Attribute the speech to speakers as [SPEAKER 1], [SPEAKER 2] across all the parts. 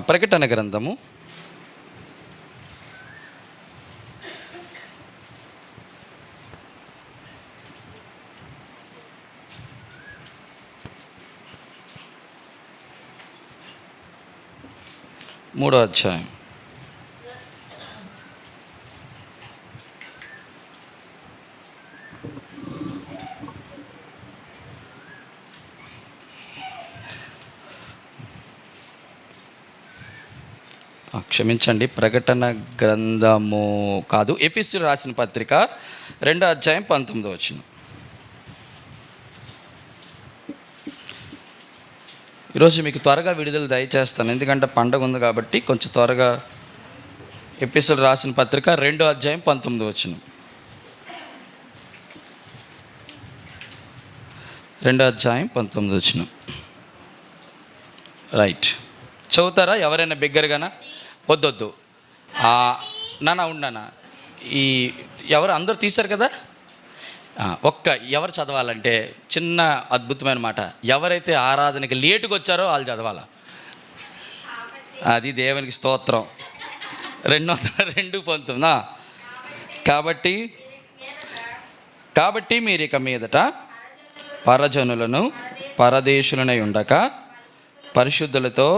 [SPEAKER 1] ప్రకటన గ్రంథము 3వ అధ్యాయం. క్షమించండి, ప్రకటన గ్రంథము కాదు, ఎఫెసీయులకు రాసిన పత్రిక 2వ అధ్యాయం 19వ వచనం. ఈరోజు మీకు త్వరగా విడుదల దయచేస్తాను, ఎందుకంటే పండగ ఉంది కాబట్టి కొంచెం త్వరగా. ఎఫెసీయులకు రాసిన పత్రిక 2వ అధ్యాయం 19వ వచనం. 2వ అధ్యాయం 19వ వచనం. రైట్, చదువుతారా? ఎవరైనా బిగ్గరగానా? వద్దొద్దు నాన్న ఉండనా. ఈ ఎవరు అందరూ తీశారు కదా, ఎవరు చదవాలంటే చిన్న అద్భుతమైన మాట, ఎవరైతే ఆరాధనకి లేటుగా వచ్చారో వాళ్ళు చదవాలా. అది దేవునికి స్తోత్రం. 2:19. కాబట్టి మీరు ఇక మీదట పరజనులను పరదేశులనై ఉండక పరిశుద్ధులతో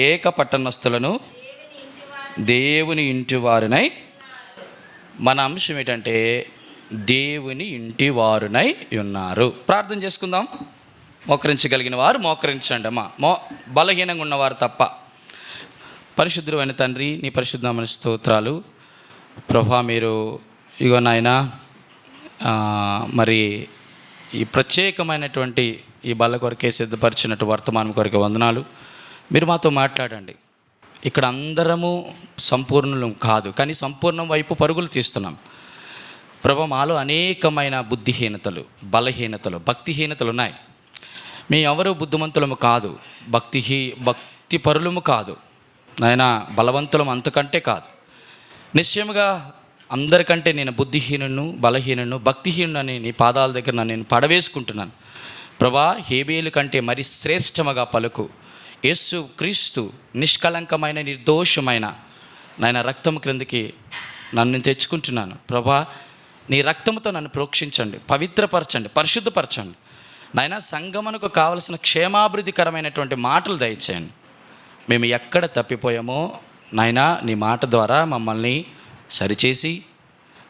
[SPEAKER 1] ఏక పట్టణస్థులను దేవుని ఇంటి వారినై. మన అంశం ఏంటంటే దేవుని ఇంటి వారునై ఉన్నారు. ప్రార్థన చేసుకుందాం. మోకరించగలిగిన వారు మోకరించండి అమ్మా, బలహీనంగా ఉన్నవారు తప్ప. పరిశుద్ధుడు అయిన తండ్రి, నీ పరిశుద్ధమైన స్తోత్రాలు ప్రభా. మీరు ఇగో నాయన, మరి ఈ ప్రత్యేకమైనటువంటి ఈ బల్ల కొరకే సిద్ధపరిచినట్టు వర్తమానం కొరకే వందనాలు. మీరు మాతో మాట్లాడండి. ఇక్కడ అందరము సంపూర్ణం కాదు, కానీ సంపూర్ణం వైపు పరుగులు తీస్తున్నాం ప్రభా. మాలో అనేకమైన బుద్ధిహీనతలు, బలహీనతలు, భక్తిహీనతలు ఉన్నాయి. మేము ఎవరు బుద్ధిమంతులము కాదు, భక్తి పరులము కాదు నాయన, బలవంతులము అంతకంటే కాదు. నిశ్చయముగా అందరికంటే నేను బుద్ధిహీనును, బలహీనును, భక్తిహీనుని నీ పాదాల దగ్గర నేను పడవేసుకుంటున్నాను ప్రభా. హేబేలు కంటే మరి శ్రేష్టముగా పలుకు యేసు క్రీస్తు నిష్కలంకమైన నిర్దోషమైన నాయన రక్తం క్రిందికి నన్ను తెచ్చుకుంటున్నాను ప్రభా. నీ రక్తంతో నన్ను ప్రోక్షించండి, పవిత్రపరచండి, పరిశుద్ధపరచండి నాయన. సంగమనకు కావలసిన క్షేమాభివృద్ధికరమైనటువంటి మాటలు దయచేయండి. మేము ఎక్కడ తప్పిపోయామో నాయన, నీ మాట ద్వారా మమ్మల్ని సరిచేసి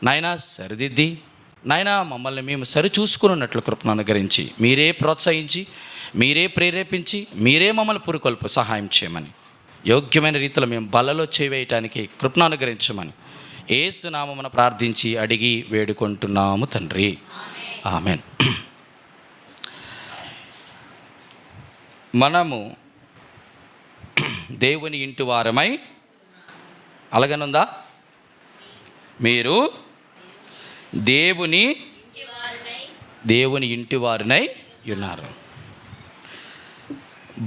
[SPEAKER 1] నాయన సరిదిద్ది నాయన మమ్మల్ని మేము సరిచూసుకున్నట్లు కృపను అనుగ్రహించి, మీరే ప్రోత్సహించి, మీరే ప్రేరేపించి, మీరే మమ్మల్ని పురుకొల్పు సహాయం చేయమని, యోగ్యమైన రీతిలో మేము బలలో చేయవేయటానికి కృపను అనుగ్రహించమని యేసు నామమున ప్రార్థించి అడిగి వేడుకుంటున్నాము తండ్రి, ఆమేన్. మనము దేవుని ఇంటి వారమై, అలాగనుందా? మీరు దేవుని ఇంటి వారినై ఉన్నారు.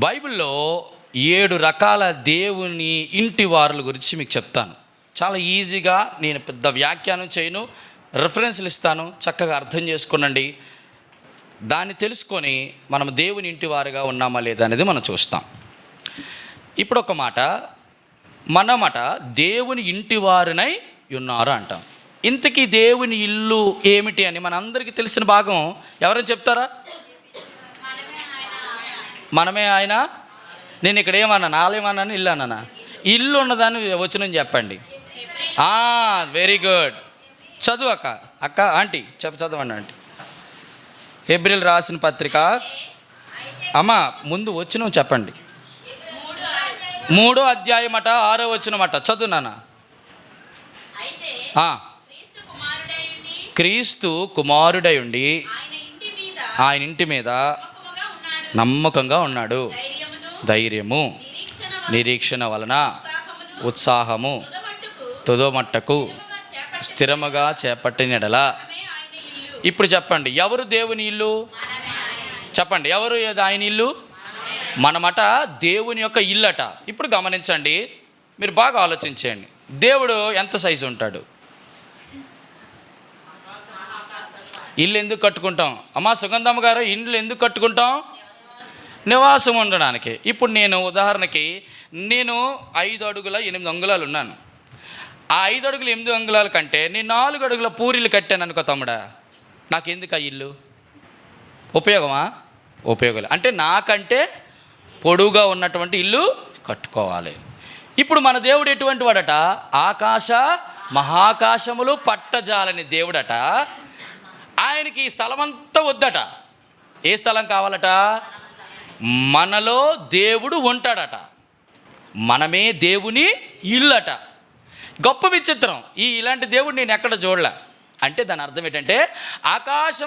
[SPEAKER 1] బైబిల్లో 7 రకాల దేవుని ఇంటి వారుల గురించి మీకు చెప్తాను. చాలా ఈజీగా, నేను పెద్ద వ్యాఖ్యానం చేయను, రెఫరెన్స్లు ఇస్తాను, చక్కగా అర్థం చేసుకునండి. దాన్ని తెలుసుకొని మనం దేవుని ఇంటి వారుగా ఉన్నామా లేదా అనేది మనం చూస్తాం. ఇప్పుడు ఒక మాట, మనమట దేవుని ఇంటి వారినై ఉన్నారు అంటాం. ఇంతకీ దేవుని ఇల్లు ఏమిటి అని మనందరికీ తెలిసిన భాగం ఎవరైనా చెప్తారా? మనమే ఆయన. నేను ఇక్కడ ఏమన్నాను? ఆలయమన్నాను, ఇల్లు అన్నానా? ఇల్లు ఉన్నదాన్ని వచనం చెప్పండి. Very good. చదువు అక్క ఆంటీ చదవండి ఆంటీ. హెబ్రీయులకు రాసిన పత్రిక అమ్మా ముందు వచనం చెప్పండి. 3వ అధ్యాయం 6వ వచనం చదువు నాన్న. క్రీస్తు కుమారుడై ఉండి ఆయన ఇంటి మీద నమ్మకంగా ఉన్నాడు. ధైర్యము, నిరీక్షణ వలన ఉత్సాహము తుదమట్టకు స్థిరముగా చేపట్టిన ఎడల. ఇప్పుడు చెప్పండి, ఎవరు దేవుని ఇల్లు? చెప్పండి, ఎవరు ఆయన ఇల్లు? మనమట దేవుని యొక్క ఇల్లట. ఇప్పుడు గమనించండి, మీరు బాగా ఆలోచించండి. దేవుడు ఎంత సైజు ఉంటాడు? ఇల్లు ఎందుకు కట్టుకుంటాం? అమ్మా సుగంధమ్మ గారు, ఇల్లు ఎందుకు కట్టుకుంటాం? నివాసం ఉండడానికి. ఇప్పుడు నేను ఉదాహరణకి నేను 5 అడుగుల 8 అంగుళాలు ఉన్నాను. ఆ 5 అడుగుల 8 అంగుళాల కంటే నేను 4 అడుగుల పూరీలు కట్టాను అనుకో తమ్ముడా, నాకెందుకు ఆ ఇల్లు? ఉపయోగమా? ఉపయోగాలు. అంటే నాకంటే పొడువుగా ఉన్నటువంటి ఇల్లు కట్టుకోవాలి. ఇప్పుడు మన దేవుడు ఎటువంటి వాడట? ఆకాశ మహాకాశములు పట్టజాలని దేవుడట. ఆయనకి ఈ స్థలం అంతా వద్దట. ఏ స్థలం కావాలట? మనలో దేవుడు ఉంటాడట. మనమే దేవుని ఇల్లట. గొప్ప విచిత్రం. ఇలాంటి దేవుడు నేను ఎక్కడ చూడలే. అంటే దాని అర్థం ఏంటంటే ఆకాశ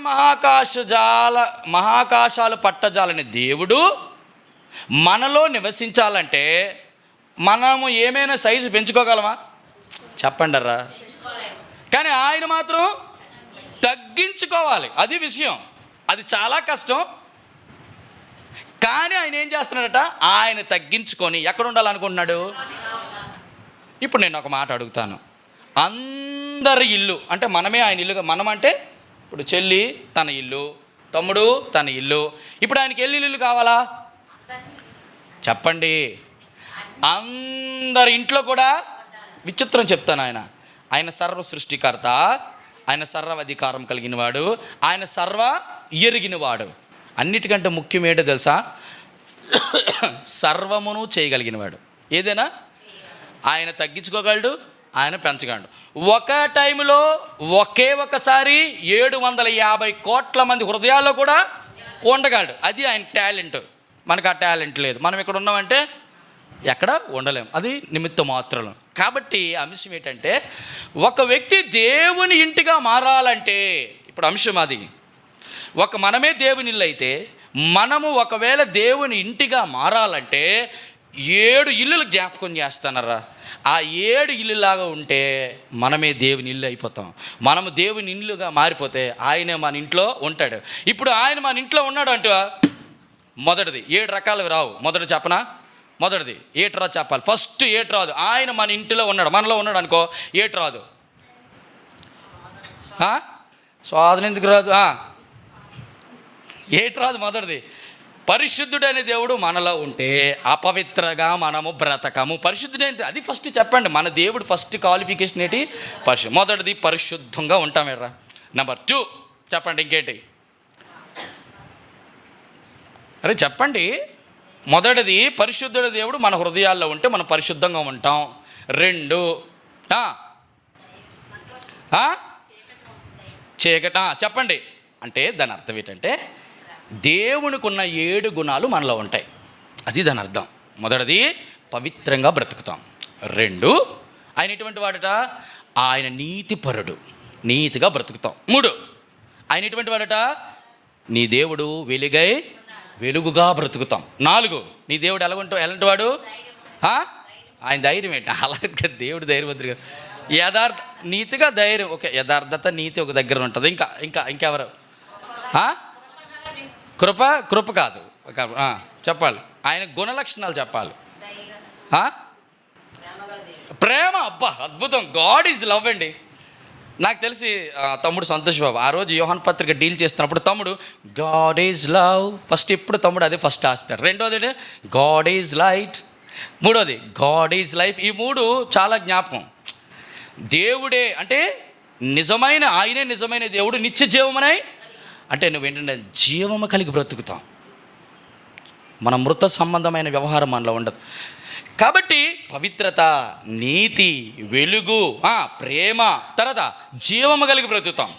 [SPEAKER 1] మహాకాశాలు పట్టజాలని దేవుడు మనలో నివసించాలంటే మనము ఏమైనా సైజు పెంచుకోగలమా? చెప్పండి రా. కానీ ఆయన మాత్రం తగ్గించుకోవాలి. అది విషయం. అది చాలా కష్టం. కానీ ఆయన ఏం చేస్తున్నాడట? ఆయన తగ్గించుకొని ఎక్కడ ఉండాలనుకుంటున్నాడు? ఇప్పుడు నేను ఒక మాట అడుగుతాను. అందరి ఇల్లు అంటే మనమే ఆయన ఇల్లుగా, మనం అంటే ఇప్పుడు చెల్లి తన ఇల్లు, తమ్ముడు తన ఇల్లు. ఇప్పుడు ఆయనకి ఇల్లు కావాలా? చెప్పండి. అందరి ఇంట్లో కూడా విచిత్రం చెప్తాను. ఆయన సర్వ సృష్టికర్త, ఆయన సర్వ అధికారం కలిగినవాడు, ఆయన సర్వ ఎరిగినవాడు. అన్నిటికంటే ముఖ్యం ఏంటో తెలుసా? సర్వమును చేయగలిగినవాడు. ఏదైనా ఆయన తగ్గించుకోగలడు, ఆయన పెంచగలడు. ఒక టైంలో ఒకసారి 750 కోట్ల మంది హృదయాల్లో కూడా ఉండగలడు. అది ఆయన టాలెంట్. మనకు ఆ టాలెంట్ లేదు. మనం ఇక్కడ ఉన్నామంటే ఎక్కడ ఉండలేము. అది నిమిత్త మాత్రం. కాబట్టి అంశం ఏంటంటే ఒక వ్యక్తి దేవుని ఇంటిగా మారాలంటే, ఇప్పుడు అంశం అది, మనమే దేవుని ఇల్లు అయితే మనము ఒకవేళ దేవుని ఇంటిగా మారాలంటే 7 ఇల్లులు జ్ఞాపకం చేస్తానరా. ఆ 7 ఇల్లులాగా ఉంటే మనమే దేవుని ఇల్లు అయిపోతాం. మనము దేవుని ఇల్లుగా మారిపోతే ఆయనే మన ఇంట్లో ఉంటాడు. ఇప్పుడు ఆయన మన ఇంట్లో ఉన్నాడు అంటే మొదటిది 7 రకాలు రావు. మొదటి చెప్పనా? మొదటిది ఏటు రాదు చెప్పాలి. ఫస్ట్ ఏటు రాదు. ఆయన మన ఇంటిలో ఉన్నాడు, మనలో ఉన్నాడు అనుకో, ఏటు రాదు. శోధన ఎందుకు రాదు? ఏటు రాదు. మొదటిది పరిశుద్ధుడైన దేవుడు మనలో ఉంటే అపవిత్రగా మనము బ్రతకము. పరిశుద్ధుడైన అది ఫస్ట్ చెప్పండి. మన దేవుడు ఫస్ట్ క్వాలిఫికేషన్ ఏంటి? మొదటిది పరిశుద్ధంగా ఉంటాం ఎర్రా. నెంబర్ 2 చెప్పండి. ఇంకేంటి? అరే చెప్పండి. మొదటిది పరిశుద్ధుడ దేవుడు మన హృదయాల్లో ఉంటే మనం పరిశుద్ధంగా ఉంటాం. 2 చీకట. చెప్పండి. అంటే దాని అర్థం ఏంటంటే దేవునికి ఉన్న 7 గుణాలు మనలో ఉంటాయి. అది దాని అర్థం. మొదటిది పవిత్రంగా బ్రతుకుతాం. 2 ఆయన ఎటువంటి వాడట? ఆయన నీతిపరుడు, నీతిగా బ్రతుకుతాం. 3 ఆయన ఎటువంటి వాడట? నీ దేవుడు వెలుగుగా బ్రతుకుతాం. 4 నీ దేవుడు ఎలాంటి వాడు? ఆయన ధైర్యం ఏంటి? అలాగే దేవుడు ధైర్యవంతుడు. యథార్థ నీతిగా ధైర్యం. ఓకే, యథార్థత నీతి ఒక దగ్గర ఉంటుంది. ఇంకెవరు? కృప కాదు, చెప్పాలి. ఆయన గుణలక్షణాలు చెప్పాలి. ప్రేమ. అబ్బా అద్భుతం. గాడ్ ఈజ్ లవ్ అండి. నాకు తెలిసి తమ్ముడు సంతోష్ బాబు ఆ రోజు యోహాన్ పత్రిక డీల్ చేస్తున్నప్పుడు తమ్ముడు గాడ్ ఈజ్ లవ్ ఫస్ట్, ఎప్పుడు తమ్ముడు అదే ఫస్ట్ రాస్తాడు. రెండోది గాడ్ ఈజ్ లైట్, మూడోది గాడ్ ఈజ్ లైఫ్. ఈ 3 చాలా జ్ఞాపకం. దేవుడే అంటే నిజమైన, ఆయనే నిజమైన దేవుడు. నిత్య జీవమనై అంటే నువ్వేంటంటే జీవము కలిగి బ్రతుకుతాం. మన మృత సంబంధమైన వ్యవహారం మనలో ఉండదు. కాబట్టి పవిత్రత, నీతి, వెలుగు, ప్రేమ, తర్వాత జీవము కలిగి బ్రతుకుతాం.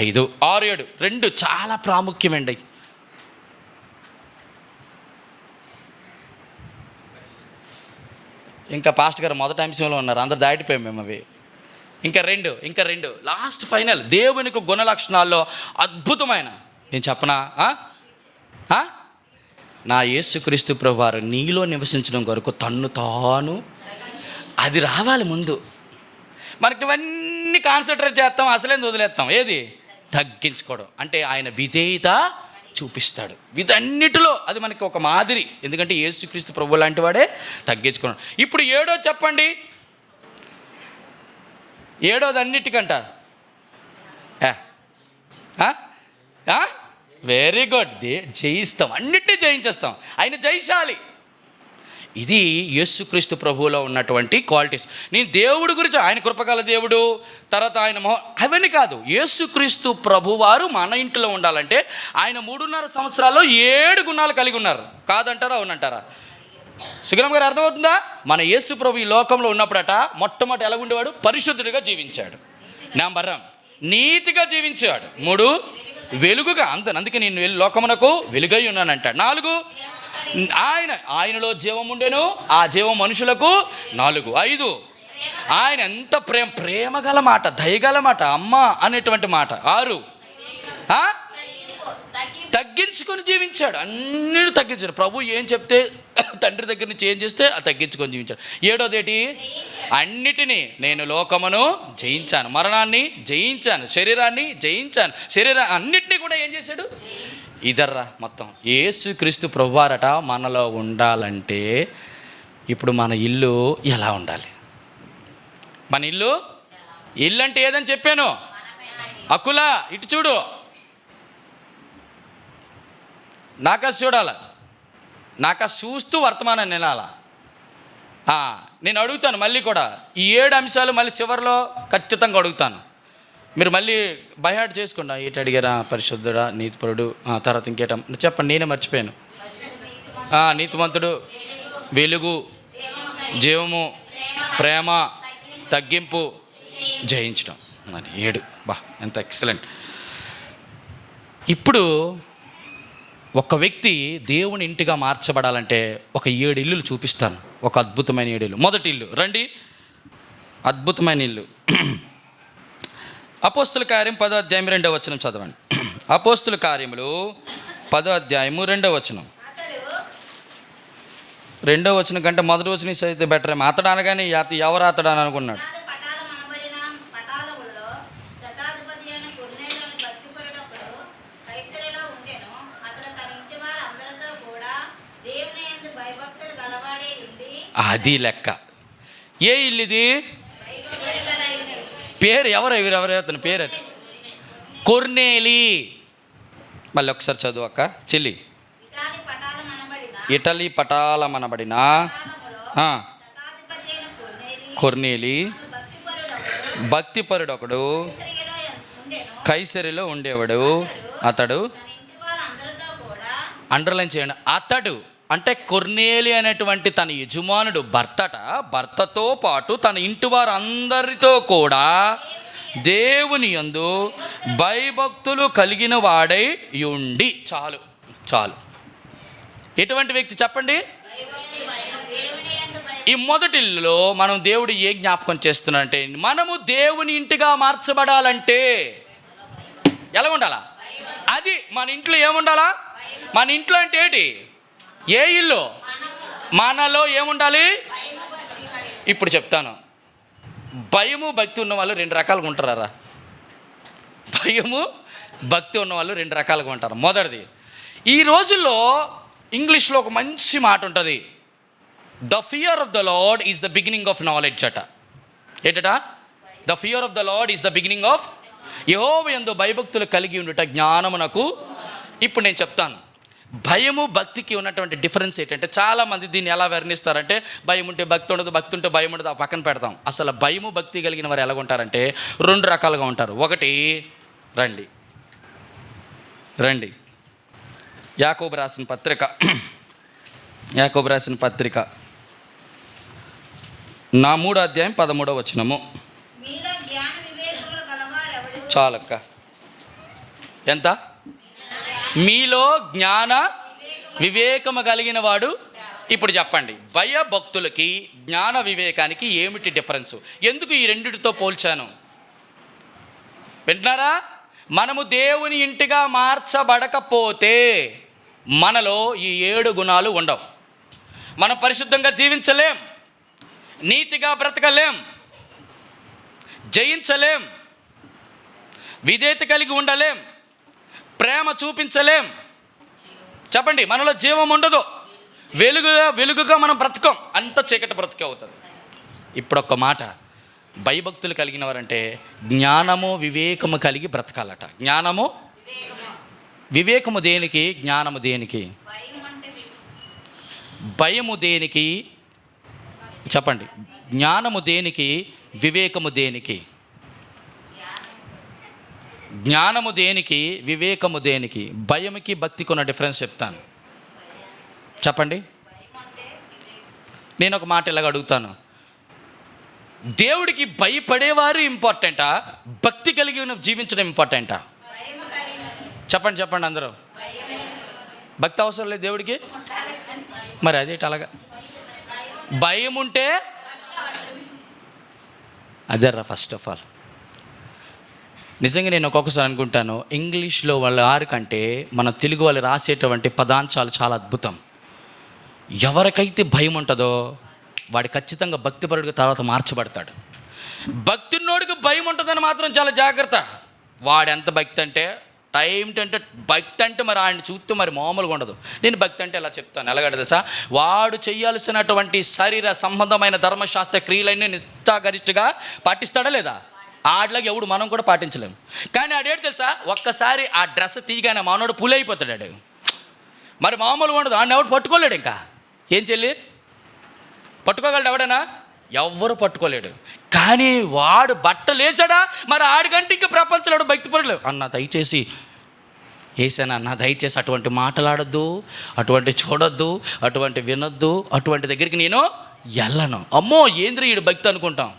[SPEAKER 1] 5, 6, 7 2 చాలా ప్రాముఖ్యమండి. ఇంకా పాస్ట్ గారు మొదటి అంశంలో ఉన్నారు, అందరు దాటిపోయాం మేము అవి. ఇంకా రెండు లాస్ట్ ఫైనల్. దేవునికి గుణ లక్షణాల్లో అద్భుతమైన నేను చెప్పనా? నా యేసుక్రీస్తు ప్రభువారు నీలో నివసించడం కొరకు తన్ను తాను, అది రావాలి ముందు. మనకి ఇవన్నీ కాన్సన్ట్రేట్ చేస్తాం, అసలేం వదిలేస్తాం. ఏది? తగ్గించుకోవడం. అంటే ఆయన విధేయత చూపిస్తాడు వీటన్నిటిలో. అది మనకి ఒక మాదిరి. ఎందుకంటే యేసుక్రీస్తు ప్రభు లాంటి వాడే తగ్గించుకోవడం. ఇప్పుడు 7 చెప్పండి. 7 అన్నిటికంట వెరీ గుడ్. జయిస్తాం, అన్నిటినీ జయించేస్తాం. ఆయన జయిశాలి. ఇది యేసుక్రీస్తు ప్రభువులో ఉన్నటువంటి క్వాలిటీస్. నేను దేవుడి గురించి, ఆయన కృపగల దేవుడు, తర్వాత ఆయన అవన్నీ కాదు. యేసుక్రీస్తు ప్రభువారు మన ఇంట్లో ఉండాలంటే ఆయన 3.5 సంవత్సరాల్లో 7 గుణాలు కలిగి ఉన్నారు. కాదంటారా అవునంటారా? సుగరం గారు అర్థమవుతుందా? మన యేసు ప్రభు ఈ లోకంలో ఉన్నప్పుడట మొట్టమొదటి ఎలా ఉండేవాడు? పరిశుద్ధుడిగా జీవించాడు. నెంబర్ 1 నీతిగా జీవించాడు. 3 వెలుగుగా, అందుకే నేను లోకమునకు వెలుగై ఉన్నానంటాడు. 4 ఆయనలో జీవం ఉండెను, ఆ జీవం మనుషులకు. 4 5 ఆయన ఎంత ప్రేమ గల మాట, దయగల మాట, అమ్మ అనేటువంటి మాట. 6 తగ్గించుకొని జీవించాడు. అన్నిటి తగ్గించాడు. ప్రభు ఏం చెప్తే, తండ్రి దగ్గర నుంచి ఏం చేస్తే అది తగ్గించుకొని జీవించాడు. 7 అన్నిటినీ నేను లోకమును జయించాను, మరణాన్ని జయించాను, శరీరాన్ని జయించాను. అన్నిటినీ కూడా ఏం చేశాడు? ఇదర్రా మొత్తం. యేసుక్రీస్తు ప్రభువారట మనలో ఉండాలంటే ఇప్పుడు మన ఇల్లు ఎలా ఉండాలి? మన ఇల్లు అంటే ఏదని చెప్పాను? అకులా ఇటు చూడు, నాకా చూడాల, నాకా చూస్తూ వర్తమానాన్ని వినాలా. నేను అడుగుతాను మళ్ళీ కూడా ఈ 7 అంశాలు మళ్ళీ చివరిలో ఖచ్చితంగా అడుగుతాను. మీరు మళ్ళీ బైహార్ట్ చేసుకోండి. ఏటి అడిగారా? పరిశుద్ధుడా, నీతిపరుడు, తర్వాత ఇంకేటం చెప్పండి, నేనే మర్చిపోయాను. నీతిమంతుడు, వెలుగు, జీవము, ప్రేమ, తగ్గింపు, జయించడం అని 7. ఎంత ఎక్సలెంట్. ఇప్పుడు ఒక వ్యక్తి దేవుని ఇంటిగా మార్చబడాలంటే ఒక 7 ఇల్లులు చూపిస్తాను. ఒక అద్భుతమైన 7 ఇల్లు. మొదటి ఇల్లు రండి, అద్భుతమైన ఇల్లు. అపోస్తుల కార్యం 10వ అధ్యాయం 2వ వచనం చదవండి. అపోస్తుల కార్యములు 10వ అధ్యాయము 2వ వచనం. 2వ వచనం కంటే మొదటి వచనం అయితే బెటర్. అతడు అనగానే ఎవరు అతడు అని అనుకున్నాడు. అది లెక్క. ఏ ఇల్లు ఇది? పేరు ఎవరు అతని పేరు? కొర్నేలి. మళ్ళీ ఒకసారి చదువు అక్క చెల్లి. ఇటలీ పటాలమనబడిన కొర్నేలి భక్తిపరుడు ఒకడు కైసరిలో ఉండేవాడు. అతడు అండర్లైన్ చేయండి. అతడు అంటే కొర్నేలి అనేటువంటి తన యజమానుడు భర్తతో పాటు తన ఇంటి వారు అందరితో కూడా దేవుని యందు భయభక్తులు కలిగిన వాడై ఉండి. చాలు. ఎటువంటి వ్యక్తి చెప్పండి? ఈ మొదటిలో మనం దేవుడు ఏ జ్ఞాపకం చేస్తున్నాడంటే, మనము దేవుని ఇంటిగా మార్చబడాలంటే ఎలా ఉండాలా? అది మన ఇంట్లో ఏముండాలా? మన ఇంట్లో అంటే ఏంటి? ఏ ఇల్లు? మనలో ఏముండాలి? ఇప్పుడు చెప్తాను. భయము భక్తి ఉన్న వాళ్ళు 2 రకాలుగా ఉంటారా? భయము భక్తి ఉన్న వాళ్ళు 2 రకాలుగా ఉంటారు. మొదటిది, ఈ రోజుల్లో ఇంగ్లీష్లో ఒక మంచి మాట ఉంటుంది, the fear of the lord is the beginning of knowledge అట. ఏంటట? The fear of the lord is the beginning of, Jehovah యందు భయభక్తులు కలిగి ఉండుట జ్ఞానమునకు. ఇప్పుడు నేను చెప్తాను, భయము భక్తికి ఉన్నటువంటి డిఫరెన్స్ ఏంటంటే, చాలామంది దీన్ని ఎలా వర్ణిస్తారంటే, భయం ఉంటే భక్తి ఉండదు, భక్తి ఉంటే భయం ఉండదు, పక్కన పెడతాం. అసలు భయము భక్తి కలిగిన వారు ఎలా ఉంటారంటే 2 రకాలుగా ఉంటారు. ఒకటి, రండి యాకోబు రాసిన పత్రిక 3వ అధ్యాయం 13వ వచనము. చాలక్క. ఎంత? మీలో జ్ఞాన వివేకము కలిగిన వాడు. ఇప్పుడు చెప్పండి, భయభక్తులకి జ్ఞాన వివేకానికి ఏమిటి డిఫరెన్స్? ఎందుకు ఈ రెండిటితో పోల్చాను వింటున్నారా? మనము దేవుని ఇంటిగా మార్చబడకపోతే మనలో ఈ 7 గుణాలు ఉండవు. మనం పరిశుద్ధంగా జీవించలేం, నీతిగా బ్రతకలేం, జయించలేం, విధేయత కలిగి ఉండలేం, ప్రేమ చూపించలేం. చెప్పండి, మనలో జీవం ఉండదు, వెలుగుగా మనం బ్రతకం, అంత చీకటి బ్రతికే అవుతుంది. ఇప్పుడు ఒక్క మాట, భయభక్తులు కలిగిన వారంటే జ్ఞానము వివేకము కలిగి బ్రతకాలట. జ్ఞానము వివేకము దేనికి? జ్ఞానము దేనికి? భయము దేనికి చెప్పండి, జ్ఞానము దేనికి, వివేకము దేనికి? జ్ఞానము దేనికి, వివేకము దేనికి? భయముకి భక్తికి ఉన్న డిఫరెన్స్ చెప్తాను, చెప్పండి. నేను ఒక మాట ఇలాగ అడుగుతాను, దేవుడికి భయపడేవారు ఇంపార్టెంటా, భక్తి కలిగి జీవించడం ఇంపార్టెంటా? చెప్పండి చెప్పండి అందరూ. భక్తి అవసరం లేదు దేవుడికి, మరి అదేంటి అలాగా? భయం ఉంటే అదేరా ఫస్ట్ ఆఫ్ ఆల్. నిజంగా నేను ఒక్కొక్కసారి అనుకుంటాను, ఇంగ్లీష్లో వాళ్ళ కంటే మన తెలుగు వాళ్ళు రాసేటువంటి పదాంశాలు చాలా అద్భుతం. ఎవరికైతే భయం ఉంటుందో వాడు ఖచ్చితంగా భక్తిపరుడిగా తర్వాత మార్చబడతాడు. భక్తున్నోడికి భయం ఉంటుందని మాత్రం చాలా జాగ్రత్త. వాడు ఎంత భక్తి అంటే భక్తి అంటే మరి ఆయన చూస్తే మరి మామూలుగా ఉండదు. నేను భక్తి అంటే ఎలా చెప్తాను, ఎలాగంటే తెలుసా, వాడు చేయాల్సినటువంటి శరీర సంబంధమైన ధర్మశాస్త్ర క్రియలన్నీ నిష్ఠాగరిష్ఠగా పాటిస్తాడా లేదా? ఆడలాగా ఎవడు మనం కూడా పాటించలేము. కానీ ఆడేడు తెలుసా, ఒక్కసారి ఆ డ్రెస్ తీయగానే మానవుడు పులి అయిపోతాడు. మరి మామూలుగా ఉండదు, ఆడిని ఎవడు పట్టుకోలేడు. ఇంకా ఏం చెల్లి పట్టుకోగలడు ఎవడైనా? ఎవ్వరు పట్టుకోలేడు. కానీ వాడు బట్టలు వేసాడా, మరి ఆడికంటే ఇంకా ప్రపంచంలో భక్తి పడలేవు. అన్న దయచేసి వేసాను అన్న, దయచేసి అటువంటి మాట్లాడద్దు, అటువంటి చూడొద్దు, అటువంటి వినొద్దు, అటువంటి దగ్గరికి నేను వెళ్ళను. అమ్మో ఏంద్ర ఈడు భక్తి అనుకుంటాం.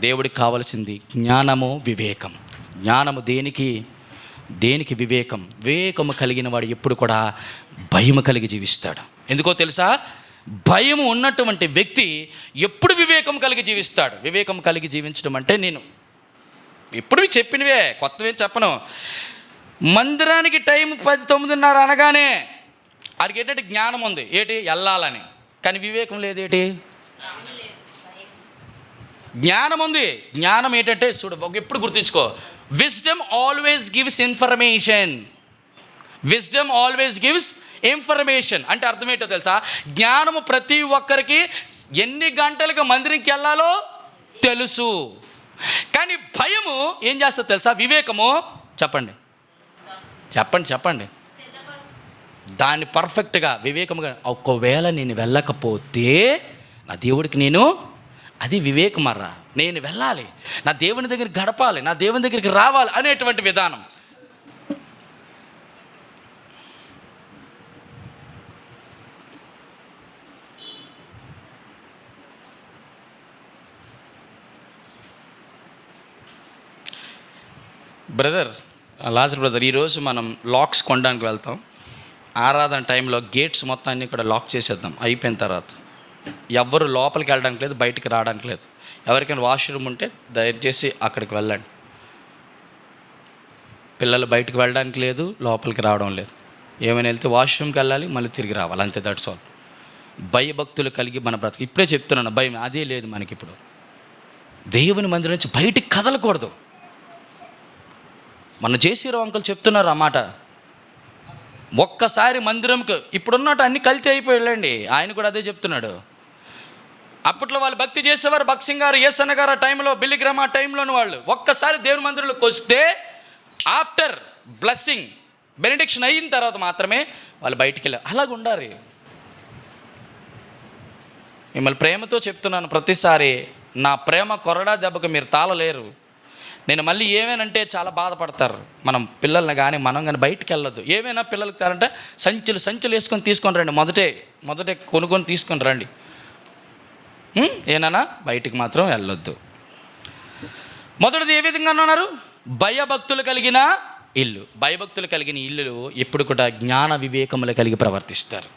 [SPEAKER 1] దేవుడికి కావాల్సింది జ్ఞానము, వివేకం. జ్ఞానము దేనికి, దేనికి వివేకం. వివేకము కలిగిన వాడు ఎప్పుడు కూడా భయము కలిగి జీవిస్తాడు. ఎందుకో తెలుసా, భయం ఉన్నటువంటి వ్యక్తి ఎప్పుడు వివేకం కలిగి జీవిస్తాడు. వివేకం కలిగి జీవించడం అంటే నేను ఎప్పుడు చెప్పినవే, కొత్తవేం చెప్పను. మందిరానికి టైం 10-9:30 అనగానే వాడికి ఏంటంటే జ్ఞానం ఉంది, ఏంటి వెళ్ళాలని. కానీ వివేకం లేదేటి, జ్ఞానం ఉంది. జ్ఞానం ఏంటంటే చూడు, ఎప్పుడు గుర్తుంచుకో, wisdom always gives information. Wisdom always gives information అంటే అర్థం ఏంటో తెలుసా, జ్ఞానము ప్రతి ఒక్కరికి ఎన్ని గంటలకు మందిరంకి వెళ్ళాలో తెలుసు. కానీ భయము ఏం చేస్తుందో తెలుసా, వివేకము చెప్పండి చెప్పండి చెప్పండి దాన్ని పర్ఫెక్ట్గా వివేకముగా, ఒకవేళ నేను వెళ్ళకపోతే నా దేవుడికి నేను, అది వివేకమర్రా, నేను వెళ్ళాలి, నా దేవుని దగ్గరికి గడపాలి, నా దేవుని దగ్గరికి రావాలి అనేటువంటి విధానం. లాజర్ బ్రదర్, ఈరోజు మనం లాక్స్ కొనడానికి వెళ్తాం. ఆరాధన టైంలో గేట్స్ మొత్తాన్ని కూడా లాక్ చేసేద్దాం. అయిపోయిన తర్వాత ఎవ్వరు లోపలికి వెళ్ళడానికి లేదు, బయటికి రావడానికి లేదు. ఎవరికైనా వాష్రూమ్ ఉంటే దయచేసి అక్కడికి వెళ్ళండి. పిల్లలు బయటకు వెళ్ళడానికి లేదు, లోపలికి రావడం లేదు. ఏమైనా వెళ్తే వాష్రూమ్కి వెళ్ళాలి, మళ్ళీ తిరిగి రావాలి, అంతే. That's all. భయభక్తులు కలిగి మన బ్రతుకు. ఇప్పుడే చెప్తున్నాను, భయం అదే లేదు మనకి. ఇప్పుడు దేవుని మందిరం నుంచి బయటికి కదలకూడదు. మన జేసీరావు అంకుల్ చెప్తున్నారు అన్నమాట. ఒక్కసారి మందిరంకి ఇప్పుడున్నట్టు అన్ని కల్తీ అయిపోయి వెళ్ళండి. ఆయన కూడా అదే చెప్తున్నాడు. అప్పట్లో వాళ్ళు భక్తి చేసేవారు, భక్సింగ్ గారు, ఏసన్న గారు ఆ టైంలో, బిల్లిగ్రామ్ ఆ టైంలోని వాళ్ళు ఒక్కసారి దేవుని మందిరంలోకి వస్తే ఆఫ్టర్ బ్లెస్సింగ్ బెనిడిక్షన్ అయిన తర్వాత మాత్రమే వాళ్ళు బయటికి వెళ్ళారు. అలాగ ఉండాలి. మిమ్మల్ని ప్రేమతో చెప్తున్నాను, ప్రతిసారి నా ప్రేమ కొరడా దెబ్బకు మీరు తాళలేరు. నేను మళ్ళీ ఏమేనంటే చాలా బాధపడతారు. మనం పిల్లల్ని కానీ మనం కానీ బయటికి వెళ్ళొద్దు. ఏమైనా పిల్లలకి తేరంటే సంచులు వేసుకొని తీసుకొని రండి, మొదటే కొనుక్కొని తీసుకొని రండి. ఏనా బయటికి మాత్రం వెళ్ళొద్దు. మొదటిది ఏ విధంగా అన్నారు, భయభక్తులు కలిగిన ఇల్లు. భయభక్తులు కలిగిన ఇల్లు ఎప్పుడు కూడా జ్ఞాన వివేకములు కలిగి ప్రవర్తిస్తారు.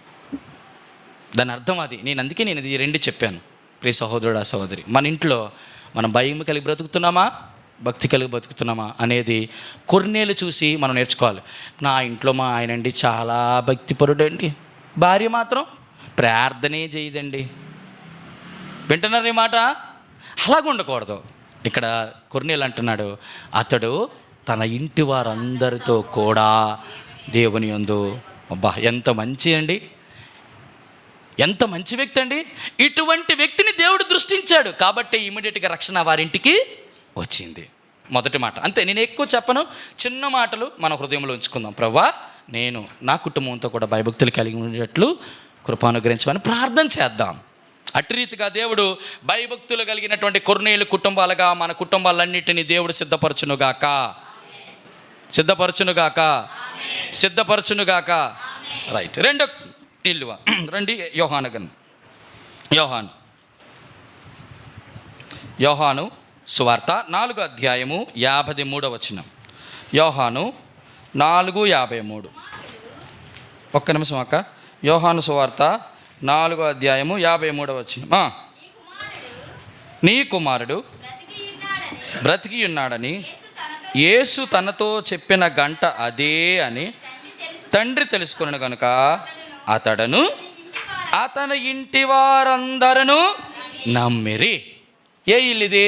[SPEAKER 1] దాని అర్థం అది. అందుకే నేను ఇది రెండు చెప్పాను. ప్రియ సహోదరుడు, సహోదరి, మన ఇంట్లో మనం భయం కలిగి బ్రతుకుతున్నామా, భక్తి కలిగి బతుకుతున్నామా అనేది కొన్నేళ్ళు చూసి మనం నేర్చుకోవాలి. నా ఇంట్లో మా ఆయనండి చాలా భక్తిపరుడండి, భార్య మాత్రం ప్రార్థనే చేయదండి. వింటున్నారు ఈ మాట? అలాగ ఉండకూడదు. ఇక్కడ కొన్నేళ్ళు అంటున్నాడు, అతడు తన ఇంటి వారందరితో కూడా దేవుని యందు, అబ్బా ఎంత మంచి అండి, ఎంత మంచి వ్యక్తి అండి. ఇటువంటి వ్యక్తిని దేవుడు దృష్టించాడు కాబట్టి ఇమ్మీడియట్గా రక్షణ వారింటికి వచ్చింది. మొదటి మాట అంతే. నేను ఎక్కువ చెప్పను, చిన్న మాటలు మన హృదయంలో ఉంచుకుందాం. ప్రభువా, నేను నా కుటుంబంతో కూడా భయభక్తులు కలిగి ఉండేటట్లు కృపానుగ్రహించమని ప్రార్థన చేద్దాం. అటు రీతిగా దేవుడు భయభక్తులు కలిగినటువంటి కొర్నేలు కుటుంబాలుగా మన కుటుంబాలన్నిటినీ దేవుడు సిద్ధపరచునుగాక. రైట్. రెండో ఇల్లువ రండి. యోహాను సువార్త 4వ అధ్యాయము 53వ వచనం. యోహాను 4:53. ఒక్క నిమిషం అక్క. యోహాను సువార్త 4వ అధ్యాయము 53వ వచనం. నీ కుమారుడు బ్రతికి ఉన్నాడని యేసు తనతో చెప్పిన గంట అదే అని తండ్రి తెలుసుకున్నాడు కనుక అతని ఇంటి వారందరూ నమ్మిరి. ఏ ఇల్లు ఇది?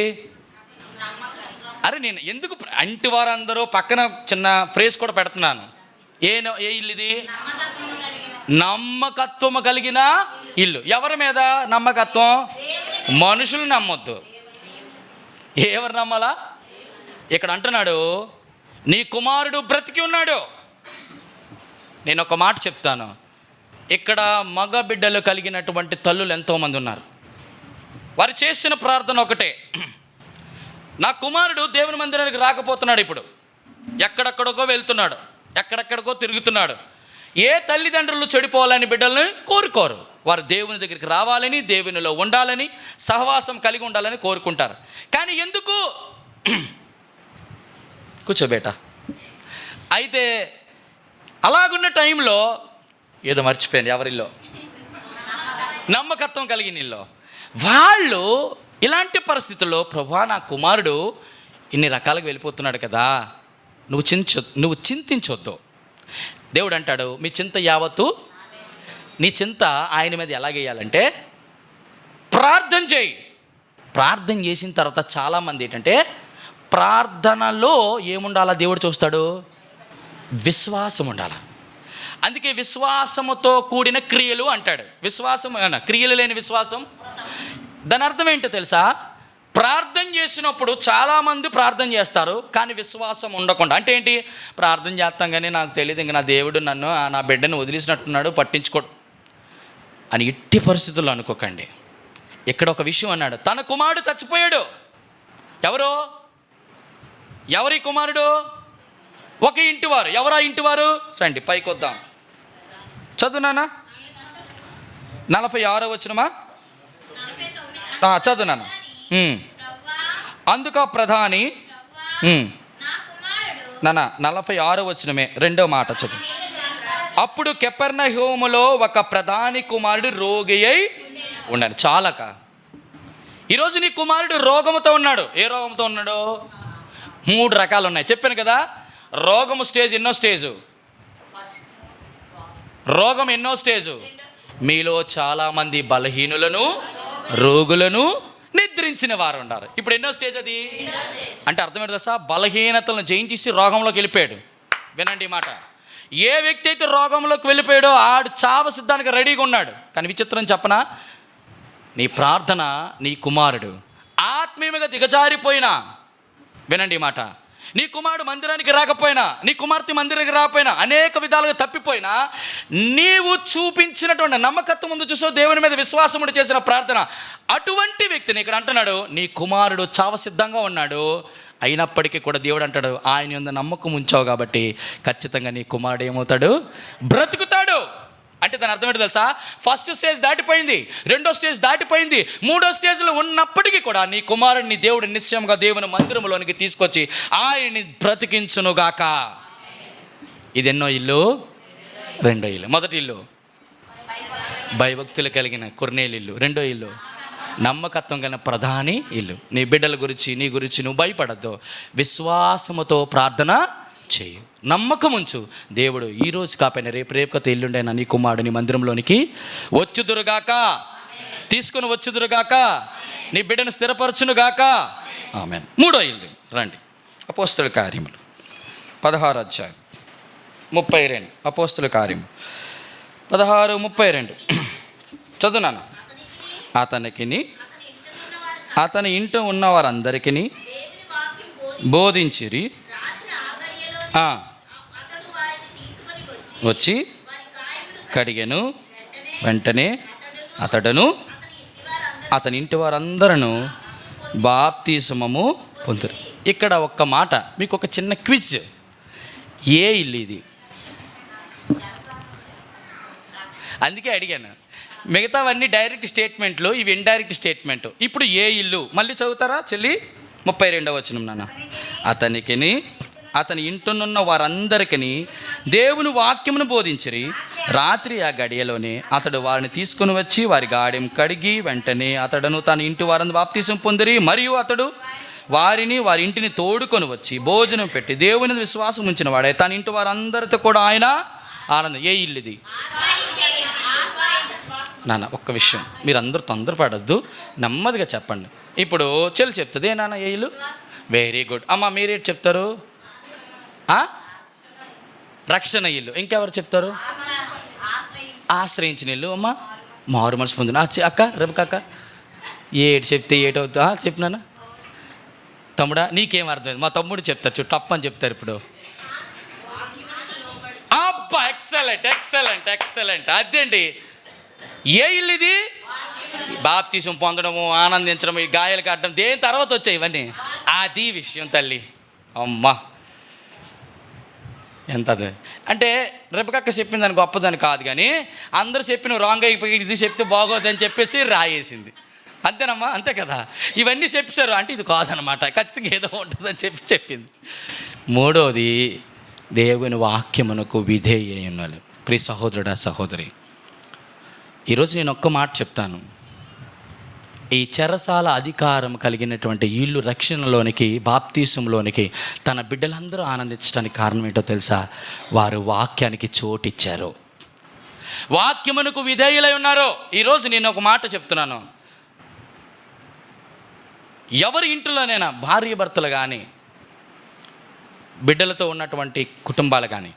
[SPEAKER 1] అరే నేను ఎందుకు ఇంటి వారందరూ పక్కన చిన్న ఫ్రేజ్ కూడా పెడుతున్నాను. ఏ ఇల్లు ఇది? నమ్మకత్వము కలిగిన ఇల్లు. ఎవరి మీద నమ్మకత్వం? మనుషులు నమ్మొద్దు. ఎవరు నమ్మాలా? ఇక్కడ అంటున్నాడు నీ కుమారుడు బ్రతికి ఉన్నాడు. నేను ఒక మాట చెప్తాను. ఇక్కడ మగ బిడ్డలు కలిగినటువంటి తల్లులు ఎంతోమంది ఉన్నారు. వారు చేసిన ప్రార్థన ఒకటే, నా కుమారుడు దేవుని మందిరానికి రాకపోతున్నాడు, ఇప్పుడు ఎక్కడెక్కడికో వెళ్తున్నాడు, ఎక్కడెక్కడికో తిరుగుతున్నాడు. ఏ తల్లిదండ్రులు చెడిపోవాలని బిడ్డలను కోరుకోరు. వారు దేవుని దగ్గరికి రావాలని, దేవునిలో ఉండాలని, సహవాసం కలిగి ఉండాలని కోరుకుంటారు. కానీ ఎందుకు కూర్చోబేట అయితే అలాగున్న టైంలో ఏదో మర్చిపోయాను. ఎవరిల్లో? నమ్మకత్వం కలిగిన ఇల్లు. వాళ్ళు ఇలాంటి పరిస్థితుల్లో ప్రభువా నా కుమారుడు ఇన్ని రకాలుగా వెళ్ళిపోతున్నాడు కదా, నువ్వు చింతించొద్దు. దేవుడు అంటాడు మీ చింత యావత్తు నీ చింత ఆయన మీద ఎలాగేయాలంటే ప్రార్థన చేయి. ప్రార్థన చేసిన తర్వాత చాలామంది ఏంటంటే ప్రార్థనలో ఏముండాలా దేవుడు చూస్తాడు? విశ్వాసం ఉండాలి. అందుకే విశ్వాసముతో కూడిన క్రియలు అంటాడు. విశ్వాసం క్రియలు లేని విశ్వాసం. దాని అర్థం ఏంటో తెలుసా? ప్రార్థన చేసినప్పుడు చాలామంది ప్రార్థన చేస్తారు కానీ విశ్వాసం ఉండకుండా. అంటే ఏంటి? ప్రార్థన చేస్తాం కానీ నాకు తెలియదు, ఇంక నా దేవుడు నన్ను నా బిడ్డను వదిలేసినట్టున్నాడు, పట్టించుకోడు అని ఇట్టి పరిస్థితుల్లో అనుకోకండి. ఇక్కడ ఒక విషయం అన్నాడు, తన కుమారుడు చచ్చిపోయాడు. ఎవరి కుమారుడు? ఒక ఇంటివారు. ఎవరా ఇంటివారు? రండి పైకి వద్దాం. చదువునానా 46వ వచనమా? చదువునానా. అందుక ప్రధాని 46వ వచనమే 2వ మాట చదువు. అప్పుడు కెపెర్నహూములో ఒక ప్రధాని కుమారుడు రోగి అయి ఉన్నాడు. చాలక ఈరోజు నీ కుమారుడు రోగముతో ఉన్నాడు. ఏ రోగంతో ఉన్నాడు? 3 రకాలు ఉన్నాయి. చెప్పాను కదా, రోగము స్టేజ్ ఎన్నో స్టేజు? రోగం ఎన్నో స్టేజు? మీలో చాలామంది బలహీనులను, రోగులను, నిద్రించిన వారు ఉన్నారు. ఇప్పుడు ఎన్నో స్టేజ్ అది? అంటే అర్థమేంటి తెలుసా? బలహీనతలను జయించేసి రోగంలోకి వెళ్ళిపోయాడు. వినండి ఈ మాట. ఏ వ్యక్తి అయితే రోగంలోకి వెళ్ళిపోయాడో ఆడు చావ సిద్ధానికి రెడీగా ఉన్నాడు. కానీ విచిత్రం చెప్పనా, నీ ప్రార్థన నీ కుమారుడు ఆత్మీయంగా దిగజారిపోయినా, వినండి ఈ మాట, నీ కుమారుడు మందిరానికి రాకపోయినా, నీ కుమార్తె మందిరానికి రాకపోయినా, అనేక విధాలుగా తప్పిపోయినా, నీవు చూపించినటువంటి నమ్మకత్వం ముందు చూసో దేవుని మీద విశ్వాసముడు చేసిన ప్రార్థన, అటువంటి వ్యక్తిని ఇక్కడ అంటున్నాడు నీ కుమారుడు చావ సిద్ధంగా ఉన్నాడు. అయినప్పటికీ కూడా దేవుడు అంటాడు ఆయన యందు నమ్మకం ఉంచావు కాబట్టి ఖచ్చితంగా నీ కుమారుడు ఏమవుతాడు? బ్రతుకుతాడు. అంటే దాని అర్థం ఏంటో తెలుసా? ఫస్ట్ స్టేజ్ దాటిపోయింది, 2వ స్టేజ్ దాటిపోయింది, 3వ స్టేజ్లో ఉన్నప్పటికీ కూడా నీ కుమారుడిని దేవుడు నిశ్చయంగా దేవుని మందిరంలోనికి తీసుకొచ్చి ఆయన్ని బ్రతికించునుగాక. ఇది ఎన్నో ఇల్లు? 2వ ఇల్లు. మొదటి ఇల్లు భయభక్తులు కలిగిన కొర్నేలు ఇల్లు. 2వ ఇల్లు నమ్మకత్వం కలిగిన ప్రధాని ఇల్లు. నీ బిడ్డల గురించి, నీ గురించి నువ్వు భయపడద్దు, విశ్వాసముతో ప్రార్థన చేయి, నమ్మకం ఉంచు. దేవుడు ఈరోజు కాకపోయినా రేపు కథ ఎల్లుండైనా నీ కుమారుడు నీ మందిరంలోనికి వచ్చుదురుగాక, తీసుకుని వచ్చుదురుగాక, నీ బిడ్డను స్థిరపరచునుగాక. ఆమేన్. 3వ ఇల్లు రండి. అపోస్తలుల కార్యములు 16వ అధ్యాయం 32. అపోస్తలుల కార్యము 16:32 చదువునాను. అతని ఇంట ఉన్న వారందరికీ బోధించిరి. వచ్చి కడిగెను, వెంటనే అతడును అతని ఇంటి వారందరూ బాప్తిస్మము పొందురు. ఇక్కడ ఒక్క మాట, మీకు ఒక చిన్న క్విజ్. ఏ ఇల్లు ఇది? అందుకే అడిగాను. మిగతావన్నీ డైరెక్ట్ స్టేట్మెంట్లు, ఇవి ఇండైరెక్ట్ స్టేట్మెంట్. ఇప్పుడు ఏ ఇల్లు మళ్ళీ చదువుతారా చెల్లి? 32వ వచనం నాన్న. అతనికిని అతని ఇంటునున్న వారందరికీ దేవుని వాక్యమును బోధించిరి. రాత్రి ఆ గడియలోనే అతడు వారిని తీసుకుని వచ్చి వారి గాడెం కడిగి వెంటనే అతడును తన ఇంటి వారిని బాప్తిసం పొందిరి. మరియు అతడు వారిని వారి ఇంటిని తోడుకొని వచ్చి భోజనం పెట్టి దేవుని విశ్వాసం ఉంచిన వాడే తన ఇంటి వారందరితో కూడా ఆయన ఆనందం. ఏ ఇల్లు ఇది నాన్న? ఒక్క విషయం, మీరు అందరూ తొందరపడద్దు, నెమ్మదిగా చెప్పండి. ఇప్పుడు చెల్లి చెప్తుంది. ఏ నాన్న ఏ ఇల్లు? Very good. అమ్మ మీరేంటి చెప్తారు? రక్షణ ఇల్లు. ఇంకెవరు చెప్తారు? ఆశ్రయించిన ఇల్లు. అమ్మ మారు మనసు పొందిన అక్క రేపు అక్క ఏడు చెప్తే ఏటవుతా చెప్పినానా? తమ్ముడా నీకేం అర్థమైంది? మా తమ్ముడు చెప్తారు చూడు, టప్ అని చెప్తారు ఇప్పుడు. అబ్బా ఎక్సలెంట్ ఎక్సలెంట్ ఎక్సలెంట్. అదేంటి ఏ ఇల్లు ఇది? బాప్తిసం పొందడము, ఆనందించడం, ఈ గాయాలు కట్టడం దేని తర్వాత వచ్చాయి ఇవన్నీ. అది విషయం తల్లి. అమ్మా ఎంత అంటే రెబెక్కక్క చెప్పిన దాని గొప్పదని కాదు, కానీ అందరూ చెప్పిన రాంగ్ అయిపోయి ఇది చెప్తే బాగోదని చెప్పేసి రాయేసింది. అంతేనమ్మా, అంతే కదా. ఇవన్నీ చెప్పారు అంటే ఇది కాదనమాట, ఖచ్చితంగా ఏదో ఉంటుందని చెప్పింది. మూడోది దేవుని వాక్యమునకు విధేయ ఉండాలి. ప్రియ సహోదరుడా సహోదరి, ఈరోజు నేను ఒక్క మాట చెప్తాను. ఈ చెరసాల అధికారం కలిగినటువంటి ఇల్లు రక్షణలోనికి, బాప్తీసంలోనికి తన బిడ్డలందరూ ఆనందించడానికి కారణం ఏంటో తెలుసా? వారు వాక్యానికి చోటిచ్చారు, వాక్యమునకు విధేయులై ఉన్నారు. ఈరోజు నేను ఒక మాట చెప్తున్నాను. ఎవరి ఇంటిలోనైనా భార్య భర్తలు కానీ, బిడ్డలతో ఉన్నటువంటి కుటుంబాలు కానీ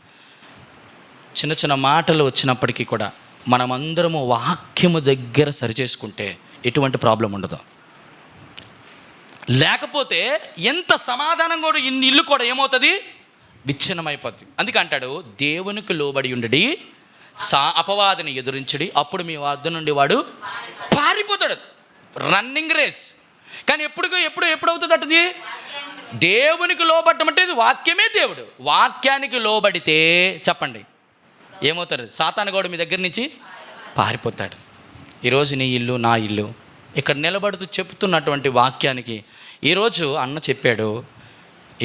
[SPEAKER 1] చిన్న చిన్న మాటలు వచ్చినప్పటికీ కూడా మనమందరము వాక్యము దగ్గర సరిచేసుకుంటే ఎటువంటి ప్రాబ్లం ఉండదు. లేకపోతే ఎంత సమాధానం కూడా ఇల్లు కూడా ఏమవుతుంది? విచ్ఛిన్నమైపోతుంది. అందుకే అంటాడు, దేవునికి లోబడి ఉండడి, అపవాదిని ఎదురించడి, అప్పుడు మీ వద్ద నుండి వాడు పారిపోతాడు. Running race. కానీ ఎప్పుడవుతుంది అటుది? దేవునికి లోబడటం అంటే వాక్యమే దేవుడు. వాక్యానికి లోబడితే చెప్పండి ఏమవుతారు? సాతాను గోడ మీ దగ్గర నుంచి పారిపోతాడు. ఈరోజు నీ ఇల్లు నా ఇల్లు ఇక్కడ నిలబడుతూ చెప్తున్నటువంటి వాక్యానికి ఈరోజు అన్న చెప్పాడు,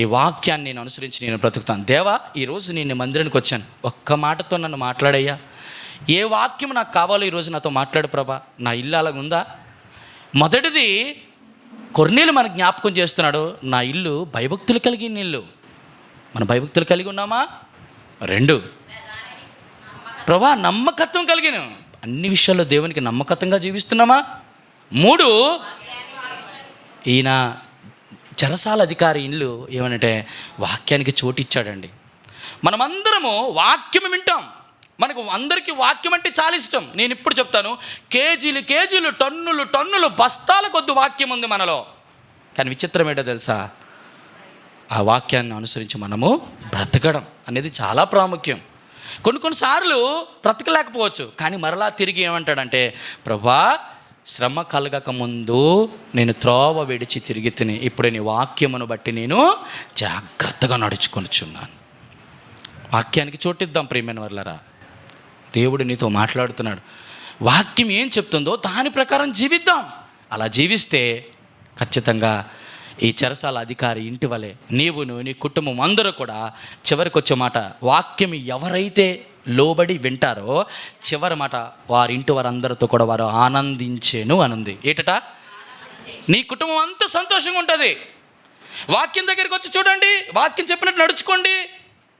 [SPEAKER 1] ఈ వాక్యాన్ని నేను అనుసరించి నేను బ్రతుకుతాను. దేవా, ఈరోజు నేను మందిరానికి వచ్చాను, ఒక్క మాటతో నన్ను మాట్లాడయ్యా. ఏ వాక్యం నాకు కావాలో ఈరోజు నాతో మాట్లాడు ప్రభా. నా ఇల్లు అలాగుందా? మొదటిది కొర్నేలు మనకు జ్ఞాపకం చేస్తున్నాడు, నా ఇల్లు భయభక్తులు కలిగిన ఇల్లు. మన భయభక్తులు కలిగి ఉన్నామా? 2 ప్రభా నమ్మకత్వం కలిగిన, అన్ని విషయాల్లో దేవునికి నమ్మకత్వంగా జీవిస్తున్నామా? 3 ఈయన చెరసాల అధికారి ఇల్లు ఏమనంటే వాక్యానికి చోటిచ్చాడండి. మనమందరము వాక్యం వింటాం, మనకు అందరికీ వాక్యం అంటే చాలా ఇష్టం. నేను ఇప్పుడు చెప్తాను, కేజీలు కేజీలు టన్నులు టన్నులు బస్తాల కొద్ది వాక్యం ఉంది మనలో. కానీ విచిత్రం ఏంటో తెలుసా? ఆ వాక్యాన్ని అనుసరించి మనము బ్రతకడం అనేది చాలా ప్రాముఖ్యం. కొన్నిసార్లు బ్రతకలేకపోవచ్చు, కానీ మరలా తిరిగి ఏమంటాడంటే, ప్రభా శ్రమ కలగక ముందు నేను త్రోవ విడిచి తిరిగి తిని ఇప్పుడు నీ వాక్యమును బట్టి నేను జాగ్రత్తగా నడుచుకొనిచున్నాను. వాక్యానికి చోటిద్దాం ప్రియమైన వర్లరా. దేవుడు నీతో మాట్లాడుతున్నాడు. వాక్యం ఏం చెప్తుందో దాని ప్రకారం జీవిద్దాం. అలా జీవిస్తే ఖచ్చితంగా ఈ చెరసాల అధికారి ఇంటి వలె నీవును నీ కుటుంబం అందరూ కూడా చివరికి వచ్చే మాట, వాక్యం ఎవరైతే లోబడి వింటారో చివరి మాట వారి ఇంటి వారందరితో కూడా వారు ఆనందించేను అనుంది. ఏటట? నీ కుటుంబం అంతా సంతోషంగా ఉంటుంది. వాక్యం దగ్గరికి వచ్చి చూడండి, వాక్యం చెప్పినట్టు నడుచుకోండి.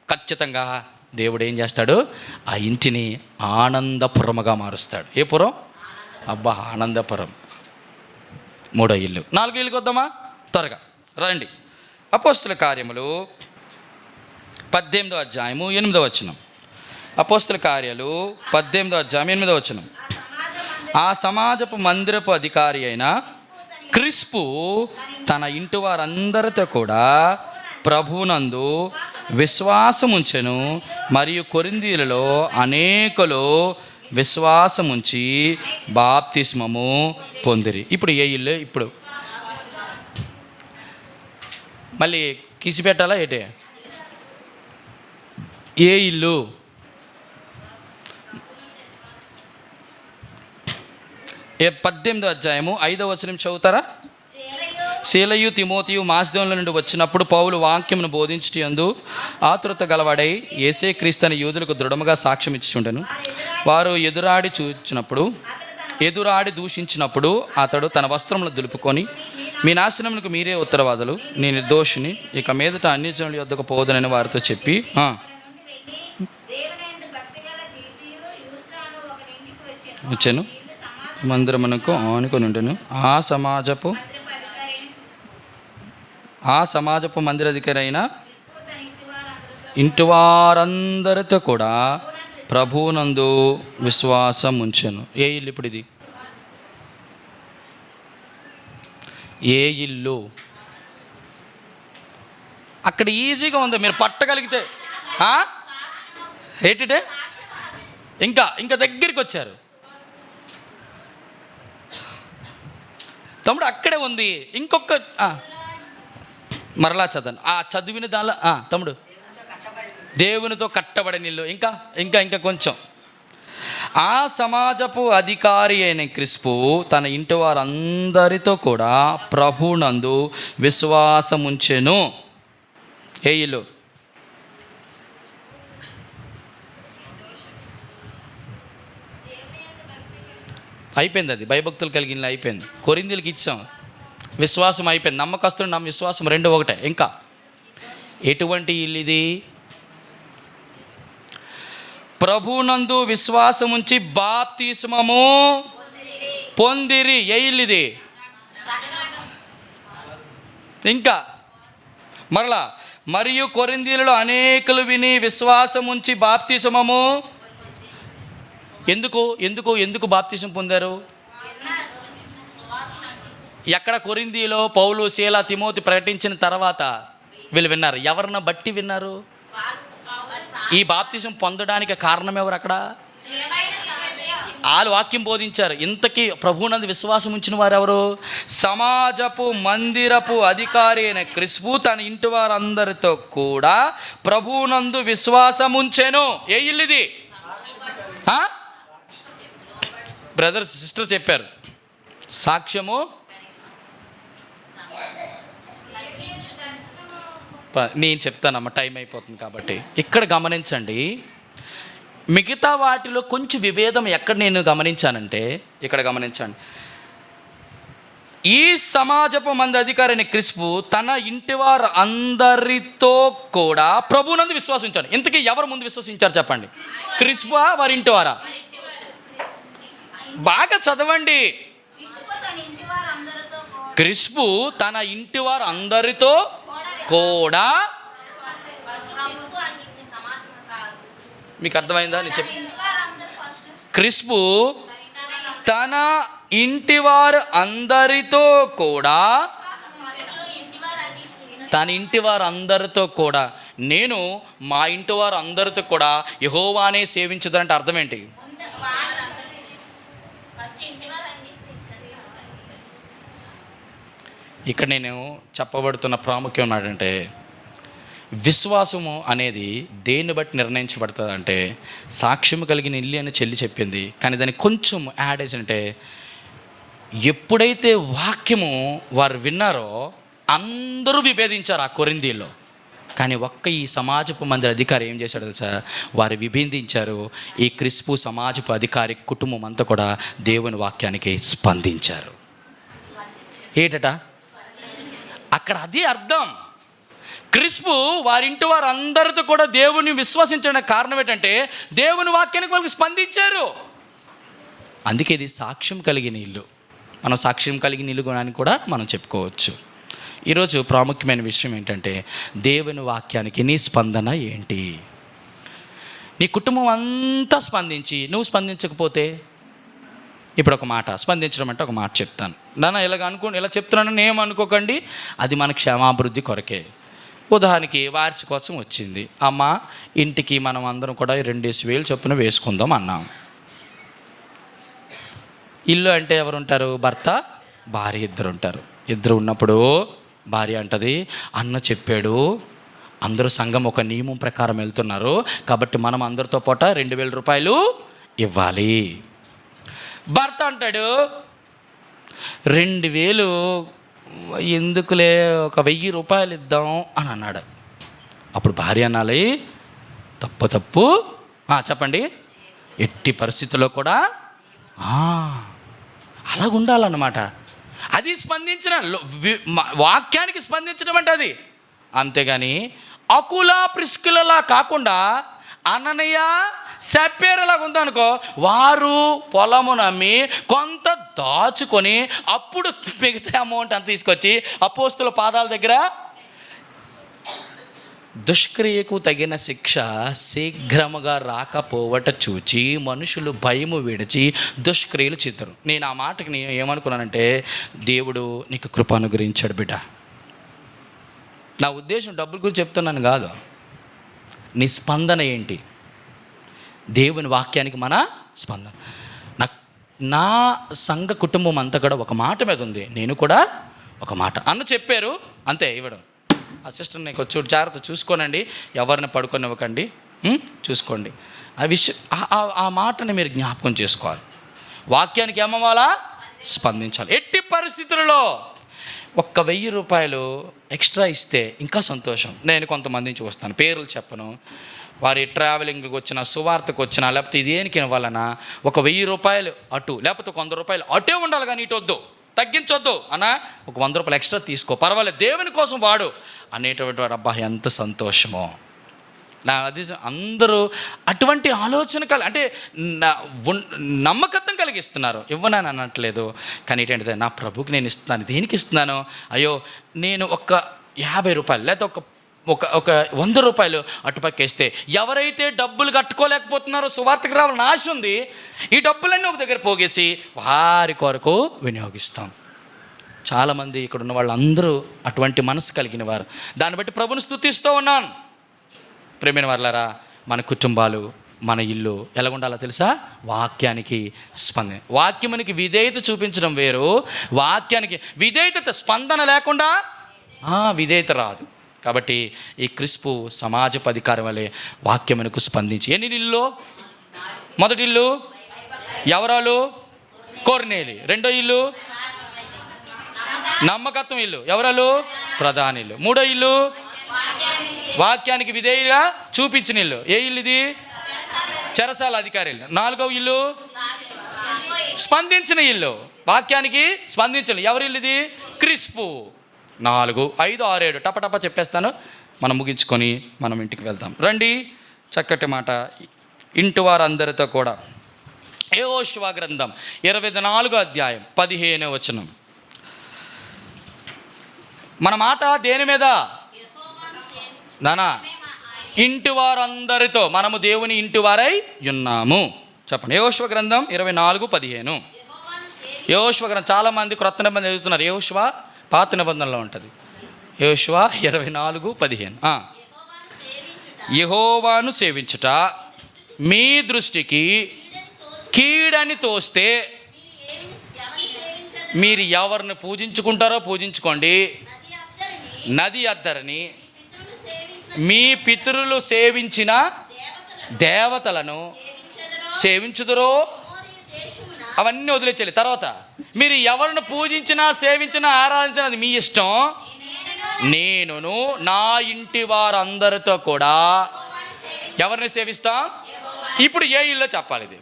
[SPEAKER 1] ఖచ్చితంగా దేవుడు ఏం చేస్తాడు? ఆ ఇంటిని ఆనందపురముగా మారుస్తాడు. ఏ పురం? అబ్బా ఆనందపురం. 3వ ఇల్లు. 4వ ఇల్లుకి వద్దామా? త్వరగా రండి. అపోస్తుల కార్యములు 18వ అధ్యాయము 8వ వచనం. అపోస్తుల కార్యాలు 18వ అధ్యాయం 8వ వచనం. ఆ సమాజపు మందిరపు అధికారి అయిన క్రిస్పు తన ఇంటి వారందరితో కూడా ప్రభువునందు విశ్వాసముంచెను. మరియు కొరింథీయులలో అనేకులు విశ్వాసముంచి బాప్తిస్మము పొందిరి. ఇప్పుడు ఏ ఇల్లు? ఇప్పుడు మళ్ళీ కిసి పెట్టాలా ఏంటి? ఏ ఇల్లు? ఏ 18వ అధ్యాయము 5వ వచనం చదువుతారా? శీలయు తిమోతియు మాసిదోనియ నుండి వచ్చినప్పుడు పౌలు వాక్యమును బోధించుటయందు ఆతురత గలవాడై యేసే క్రీస్తుని యూదులకు దృఢముగా సాక్ష్యం ఇచ్చుచుండెను. వారు ఎదురాడి దూషించినప్పుడు అతడు తన వస్త్రములు దులుపుకొని, మీ నాశనములకు మీరే ఉత్తరవాదులు, నేను నిర్దోషిని, ఇక మీదట అన్యజనుల యొద్దకు పోదనని వారితో చెప్పి వచ్చాను. మందిరమునకు ఆనుకొని ఉండెను. ఆ సమాజపు మందిరాధికారి అయిన ఇంటి వారందరితో కూడా ప్రభువునందు విశ్వాసం ఉంచెను. ఏ ఇల్లు ఇప్పుడు ఇది? ఏ ఇల్లు? అక్కడ ఈజీగా ఉంది, మీరు పట్టగలిగితే. ఏంటంటే ఇంకా దగ్గరికి వచ్చారు తమ్ముడు. అక్కడే ఉంది. ఇంకొక మరలా చదవను. ఆ చదివిన దానిలో తమ్ముడు, దేవునితో కట్టబడిన ఇల్లు. ఇంకా కొంచెం. ఆ సమాజపు అధికారి అయిన క్రిస్పు తన ఇంటి వారందరితో కూడా ప్రభునందు విశ్వాసం ఉంచెను. ఏ ఇల్లు? అయిపోయింది. అది భయభక్తులు కలిగిన అయిపోయింది. కొరింథీయులకు ఇచ్చాం, విశ్వాసం అయిపోయింది. నమ్మకస్తుడు నమ్మ విశ్వాసం రెండు ఒకటే. ఇంకా ఎటువంటి ఇల్లు ఇది? ప్రభునందు విశ్వాసం ఉంచి బాప్తిస్మము పొందిరి. ఏ ఇల్లు ఇది? ఇంకా మరలా, మరియు కొరింథీయులలో అనేకులు విని విశ్వాసం ఉంచి బాప్తిస్మము ఎందుకు బాప్తిసం పొందారు? ఎక్కడ? కొరింథీలో పౌలు, శీల, తిమోతి ప్రకటించిన తర్వాత వీళ్ళు విన్నారు. ఎవరిని బట్టి విన్నారు? ఈ బాప్తిసం పొందడానికి కారణం ఎవరు? అక్కడ వాళ్ళు వాక్యం బోధించారు. ఇంతకీ ప్రభువునందు విశ్వాసం ఉంచిన వారు ఎవరు? సమాజపు మందిరపు అధికారి అయిన క్రిస్పు తన ఇంటి వారందరితో కూడా ప్రభువునందు విశ్వాసం ఉంచెను. ఏ ఇల్లు ఇది? బ్రదర్ సిస్టర్ చెప్పారు, సాక్ష్యము. నేను చెప్తానమ్మా, టైం అయిపోతుంది కాబట్టి. ఇక్కడ గమనించండి, మిగతా వాటిలో కొంచెం విభేదం ఎక్కడ నేను గమనించానంటే, ఇక్కడ గమనించండి. ఈ సమాజపు మంది అధికారైన క్రిస్పు తన ఇంటి వారు అందరితో కూడా ప్రభువునందు విశ్వసించాడు. ఇంతకీ ఎవరు ముందు విశ్వసించారు చెప్పండి? క్రిస్పు వారి ఇంటి వారా? బాగా చదవండి. క్రిస్పు తన ఇంటి వారు అందరితో కూడా. మీకు అర్థమైందా? నేను చెప్పి, క్రిస్పు తన ఇంటి వారు అందరితో కూడా, తన ఇంటి వారు అందరితో కూడా. నేను మా ఇంటి వారు అందరితో కూడా యెహోవానే సేవించదంటే అర్థం ఏంటి? ఇక్కడ నేను చెప్పబడుతున్న ప్రాముఖ్యం ఏంటంటే, విశ్వాసము అనేది దేన్ని బట్టి నిర్ణయించబడుతుంది అంటే, సాక్ష్యం కలిగిన ఇల్లు అని చెల్లి చెప్పింది. కానీ దానికి కొంచెం యాడేజ్ అంటే, ఎప్పుడైతే వాక్యము వారు విన్నారో అందరూ విభేదించారు ఆ కొరింథీలో. కానీ ఈ సమాజపు మందిర అధికారి ఏం చేశాడు తెలుసా? వారు విభేదించారు. ఈ క్రిస్పు సమాజపు అధికారి కుటుంబం అంతా కూడా దేవుని వాక్యానికి స్పందించారు. ఏటట అక్కడ అది అర్థం. క్రిస్పు వారింటి వారు అందరితో కూడా దేవుని విశ్వసించడానికి కారణం ఏంటంటే, దేవుని వాక్యానికి వాళ్ళకి స్పందించారు. అందుకే ఇది సాక్ష్యం కలిగిన ఇల్లు. మనం సాక్ష్యం కలిగిన ఇల్లు అని కూడా మనం చెప్పుకోవచ్చు. ఈరోజు ప్రాముఖ్యమైన విషయం ఏంటంటే, దేవుని వాక్యానికి నీ స్పందన ఏంటి? నీ కుటుంబం అంతా స్పందించి నువ్వు స్పందించకపోతే, ఇప్పుడు ఒక మాట స్పందించడం అంటే ఒక మాట చెప్తాను. నాన్న ఇలా చెప్తున్నానని ఏమనుకోకండి, అది మన క్షేమాభివృద్ధి కొరకే. ఉదాహరణకి వార్షికోత్సవం వచ్చింది. అమ్మ, ఇంటికి మనం అందరం కూడా 2,000 చొప్పున వేసుకుందాం అన్నాం. ఇల్లు అంటే ఎవరు ఉంటారు? భర్త భార్య ఇద్దరు ఉంటారు. ఇద్దరు ఉన్నప్పుడు భార్య అంటది, అన్న చెప్పాడు, అందరూ సంఘం ఒక నియమం ప్రకారం వెళ్తున్నారు కాబట్టి మనం అందరితో పాట 2,000 రూపాయలు ఇవ్వాలి. భర్త అంటాడు, 2,000 ఎందుకులే, ఒక 1,000 రూపాయలు ఇద్దాం అని అన్నాడు. అప్పుడు భార్య అనాలి, తప్పు చెప్పండి, ఎట్టి పరిస్థితుల్లో కూడా అలాగ ఉండాలన్నమాట. అది స్పందించిన వాక్యానికి స్పందించడం అంటే అది. అంతేగాని అకుల ప్రిస్కిలలా కాకుండా అననీయ సప్పేరలాగా ఉందనుకో, వారు పొలమును అమ్మి కొంత దాచుకొని అప్పుడు మిగతా అమౌంట్ అంత తీసుకొచ్చి అపోస్తుల పాదాల దగ్గర, దుష్క్రియకు తగిన శిక్ష శీఘ్రముగా రాకపోవట చూచి మనుషులు భయము విడిచి దుష్క్రియలు చిత్తరు. నేను ఆ మాటకి నేను ఏమనుకున్నానంటే, దేవుడు నీకు కృప అనుగ్రహించాడు బిడ్డ. నా ఉద్దేశం డబ్బుల గురించి చెప్తున్నాను కాదు. నీ స్పందన ఏంటి? దేవుని వాక్యానికి మన స్పందన. నా సంఘ కుటుంబం అంతా కూడా ఒక మాట మీద ఉంది, నేను కూడా ఒక మాట. అన్న చెప్పారు అంతే ఇవ్వడం. ఆ సిస్టర్ నీకు చూడు, జాగ్రత్త చూసుకోనండి, ఎవరిని పడుకొనివ్వకండి, చూసుకోండి. ఆ మాటని మీరు జ్ఞాపకం చేసుకోవాలి. వాక్యానికి ఏమవ్వాలా? స్పందించాలి. ఎట్టి పరిస్థితులలో 1,000 రూపాయలు ఎక్స్ట్రా ఇస్తే ఇంకా సంతోషం. నేను కొంతమందిని చూస్తాను, పేర్లు చెప్పను, వారి ట్రావెలింగ్కి వచ్చిన, సువార్తకు వచ్చినా, లేకపోతే దేనికి వలన 1,000 రూపాయలు అటు, లేకపోతే 100 రూపాయలు అటే ఉండాలి, కానీ ఇటు వద్దు, తగ్గించొద్దు అన్న, ఒక 100 రూపాయలు ఎక్స్ట్రా తీసుకో, పర్వాలేదు, దేవుని కోసం వాడు అనేటువంటి వాడు. అబ్బా ఎంత సంతోషమో. అది అందరూ అటువంటి ఆలోచన అంటే నమ్మకత్వం కలిగిస్తున్నారు. ఇవ్వనని అనట్లేదు, కానీ ఏంటంటే నా ప్రభుకి నేను ఇస్తున్నాను. దేనికి ఇస్తున్నాను? అయ్యో నేను ఒక 50 రూపాయలు లేదా ఒక 100 రూపాయలు అటుపక్కేస్తే ఎవరైతే డబ్బులు కట్టుకోలేకపోతున్నారో, సువార్తకు రావాలని ఆశ ఉంది, ఈ డబ్బులన్నీ ఒక దగ్గర పోగేసి వారి కొరకు వినియోగిస్తాం. చాలామంది ఇక్కడ ఉన్న వాళ్ళందరూ అటువంటి మనసు కలిగిన వారు. దాన్ని బట్టి ప్రభుని స్తుతిస్తూ ఉన్నాను. ప్రేమైన వారలారా, మన కుటుంబాలు, మన ఇల్లు ఎలా ఉండాలో తెలుసా? వాక్యానికి వాక్యమునికి విధేయత చూపించడం వేరు, వాక్యానికి విధేయత స్పందన లేకుండా విధేయత రాదు. కాబట్టి ఈ క్రిస్పు సమాజపు అధికారం వలె వాక్యమునకు స్పందించి, ఎన్ని ఇల్లు? మొదటి ఇల్లు ఎవరాలు? కొర్నేలి. రెండో ఇల్లు నమ్మకత్వం ఇల్లు, ఎవరాలు? ప్రధాని ఇల్లు. మూడో ఇల్లు వాక్యానికి విధేయుగా చూపించిన ఇల్లు. ఏ ఇల్లు ఇది? చెరసాల అధికారి ఇల్లు. నాలుగో ఇల్లు స్పందించిన ఇల్లు, వాక్యానికి స్పందించిన. ఎవరి ఇల్లు ఇది? క్రిస్పు. 4, 5, 6, 7 టపటప చెప్పేస్తాను, మనం ముగించుకొని మనం ఇంటికి వెళ్తాం. రండి, చక్కటి మాట. ఇంటి వారందరితో కూడా యెహోషువ గ్రంథం 24వ అధ్యాయం 15వ వచనం. మన మాట దేని మీద? నానా, ఇంటి వారందరితో మనము దేవుని ఇంటి వారై ఉన్నాము. చెప్పండి. యెహోషువ గ్రంథం 24:15. యెహోషువ గ్రంథం చాలామంది క్రొత్త నిబంధన చదువుతున్నారు. యెహోషువ పాత నిబంధనలో ఉంటుంది. యెహోషువ 24:15. యెహోవాను సేవించుట మీ దృష్టికి కీడని తోస్తే మీరు ఎవరిని పూజించుకుంటారో పూజించుకోండి, నది అద్దరని మీ పితరులు సేవించిన దేవతలను సేవించుదురో అవన్నీ వదిలేయాలి. తర్వాత మీరు ఎవరిని పూజించినా, సేవించినా, ఆరాధించినా అది మీ ఇష్టం. నేనును నా ఇంటి వారందరితో కూడా ఎవరిని సేవిస్తాం? ఇప్పుడు ఏ ఇల్లు చెప్పాలి? ఇది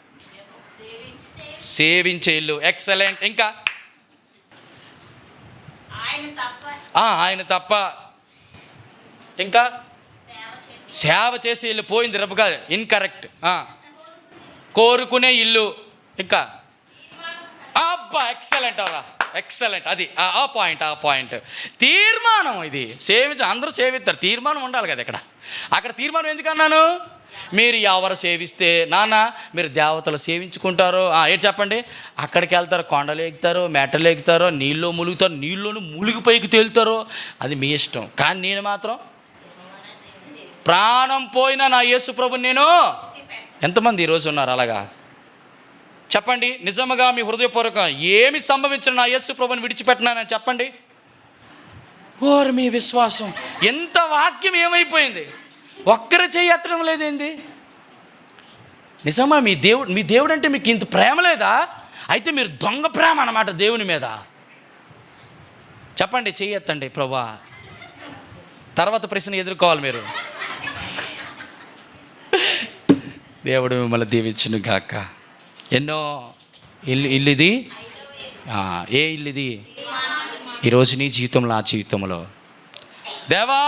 [SPEAKER 1] సేవించే ఇల్లు. ఎక్సలెంట్. ఇంకా ఆయన తప్ప ఇంకా సేవ చేసే ఇల్లు. పోయింది రబ్బుగా, ఇన్కరెక్ట్. కోరుకునే ఇల్లు. ఇంకా అబ్బా ఎక్సలెంట్, అలా ఎక్సలెంట్. అది ఆ పాయింట్ తీర్మానం. ఇది అందరూ సేవిస్తారు, తీర్మానం ఉండాలి కదా. అక్కడ తీర్మానం ఎందుకన్నాను? మీరు ఎవరు సేవిస్తే, నాన్న మీరు దేవతలు సేవించుకుంటారో ఏంటి చెప్పండి, అక్కడికి వెళ్తారు, కొండలు ఎక్కుతారో, మెట్టలు ఎక్కుతారో, నీళ్ళు ములుగుతారు, నీళ్ళలోనూ ములిగి పైకి తేలుతారో, అది మీ ఇష్టం. కానీ నేను మాత్రం ప్రాణం పోయినా నా యేసు ప్రభుని నేను. ఎంతమంది ఈరోజు ఉన్నారు అలాగా? చెప్పండి, నిజముగా మీ హృదయపూర్వక ఏమి సంభవించిన నా యేసు ప్రభువుని విడిచిపెట్టినానని చెప్పండి. ఓరు మీ విశ్వాసం, ఎంత వాక్యం ఏమైపోయింది, ఒక్కరి చెయ్యి ఎత్తడం లేదేంది? నిజమా మీ దేవుడు అంటే మీకు ఇంత ప్రేమ లేదా? అయితే మీరు దొంగ ప్రేమ అన్నమాట దేవుని మీద. చెప్పండి, చెయ్యి ఎత్తండి ప్రభువా. తర్వాత ప్రశ్న ఎదుర్కోవాలి మీరు. దేవుడు మిమ్మల్ని దీవించును గాక. ఎన్నో ఇల్లు ఇది, ఏ ఇల్లు ఇది? ఈరోజు నీ జీవితంలో, నా జీవితంలో దేవా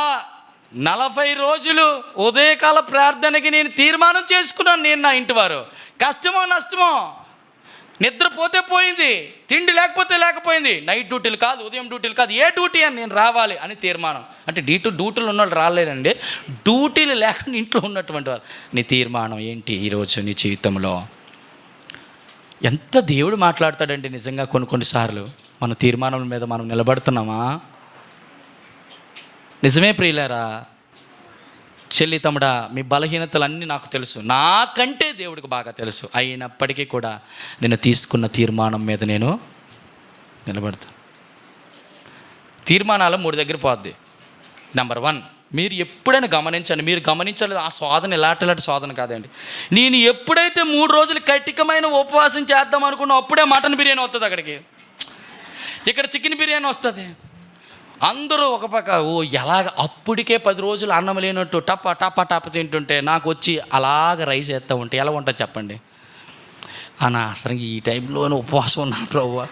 [SPEAKER 1] 40 రోజులు ఉదయకాల ప్రార్థనకి నేను తీర్మానం చేసుకున్నాను. నేను నా ఇంటి వారు, కష్టమో నష్టమో, నిద్రపోతే పోయింది, తిండి లేకపోతే లేకపోయింది, నైట్ డ్యూటీలు కాదు, ఉదయం డ్యూటీలు కాదు, ఏ డ్యూటీ అని నేను రావాలి అని తీర్మానం. అంటే డ్యూటీలు ఉన్నవాళ్ళు రాలేరండి, డ్యూటీలు లేకుండా ఇంట్లో ఉన్నటువంటి వారు. నీ తీర్మానం ఏంటి ఈరోజు నీ జీవితంలో? ఎంత దేవుడు మాట్లాడతాడండి నిజంగా. కొన్నిసార్లు మన తీర్మానం మీద మనం నిలబడుతున్నామా? నిజమే ప్రియులారా. చెల్లి తమ్ముడా, మీ బలహీనతలన్నీ నాకు తెలుసు, నాకంటే దేవుడికి బాగా తెలుసు. అయినప్పటికీ కూడా నేను తీసుకున్న తీర్మానం మీద నేను నిలబడతాను. తీర్మానాలు 3 దగ్గర పోద్ది. నెంబర్ 1, మీరు ఎప్పుడైనా గమనించండి, మీరు గమనించలేదు, ఆ శోధన ఇలాంటి శోధన కాదండి. నేను ఎప్పుడైతే 3 రోజులు కఠినమైన ఉపవాసం చేద్దాం అనుకున్నా, అప్పుడే మటన్ బిర్యానీ వస్తుంది, అక్కడికి ఇక్కడ చికెన్ బిర్యానీ వస్తుంది. అందరూ ఒక పక్క ఎలాగ అప్పటికే 10 రోజులు అన్నం లేనట్టు టప టప టప తింటుంటే నాకు వచ్చి అలాగ రైస్ వేస్తూ ఉంటే ఎలా ఉంటుంది చెప్పండి? అనా అసలు ఈ టైంలోనే ఉపవాసం ఉన్నాను ప్రభువా.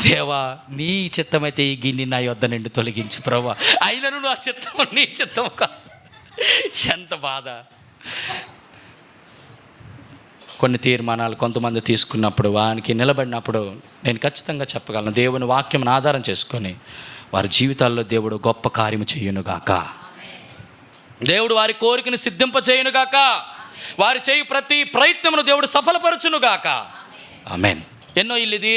[SPEAKER 1] దేవా, నీ చిత్తమైతే ఈ గిన్నె నా యొద్ద నుండి తొలగించు ప్రభువా. అయినను నా చిత్తం నీ చిత్తం కాదు. ఎంత బాధ. కొన్ని తీర్మానాలు కొంతమంది తీసుకున్నప్పుడు, వానికి నిలబడినప్పుడు నేను ఖచ్చితంగా చెప్పగలను, దేవుని వాక్యం ఆధారం చేసుకొని వారి జీవితాల్లో దేవుడు గొప్ప కార్యము చేయునుగాక. దేవుడు వారి కోరికను సిద్ధింపచేయునుగాక. వారి చేయు ప్రతి ప్రయత్నమును దేవుడు సఫలపరచునుగాక. ఆమేన్. ఎన్నో ఇల్లు ఇది?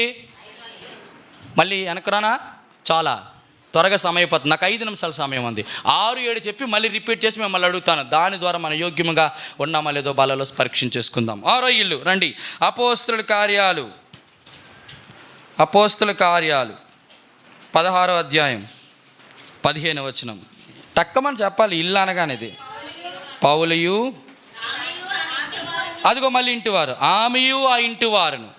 [SPEAKER 1] మళ్ళీ వెనకరానా? చాలా త్వరగా సమయం అయిపోతుంది. నాకు 5 నిమిషాల సమయం ఉంది. 6, 7 చెప్పి మళ్ళీ రిపీట్ చేసి మిమ్మల్ని అడుగుతాను. దాని ద్వారా మనం యోగ్యంగా ఉన్నామా లేదో బాలలో పరీక్షించేసుకుందాం. 6వ ఇల్లు రండి. అపోస్తలుల కార్యాలు 16వ అధ్యాయం 15వ వచనం. టక్కమని చెప్పాలి ఇల్లు అనగానే. ఇది పౌలుయు, అదిగో మళ్ళీ ఇంటివారు, ఆమెయు ఆ ఇంటి వారును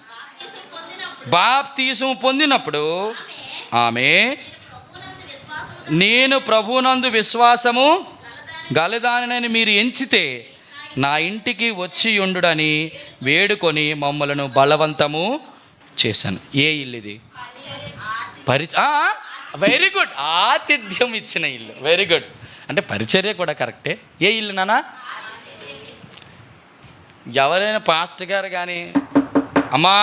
[SPEAKER 1] బాప్తీసం పొందినప్పుడు ఆమె, నేను ప్రభువునందు విశ్వాసము గలదానని మీరు ఎంచితే నా ఇంటికి వచ్చి ఉండుడని వేడుకొని మమ్మలను బలవంతము చేశాను. ఏ ఇల్లు ఇది? వెరీ గుడ్, ఆతిథ్యం ఇచ్చిన ఇల్లు. Very good. అంటే పరిచర్య కూడా కరెక్టే. ఏ ఇల్లు నానా? ఎవరైనా పాస్టర్ గారు కానీ అమ్మా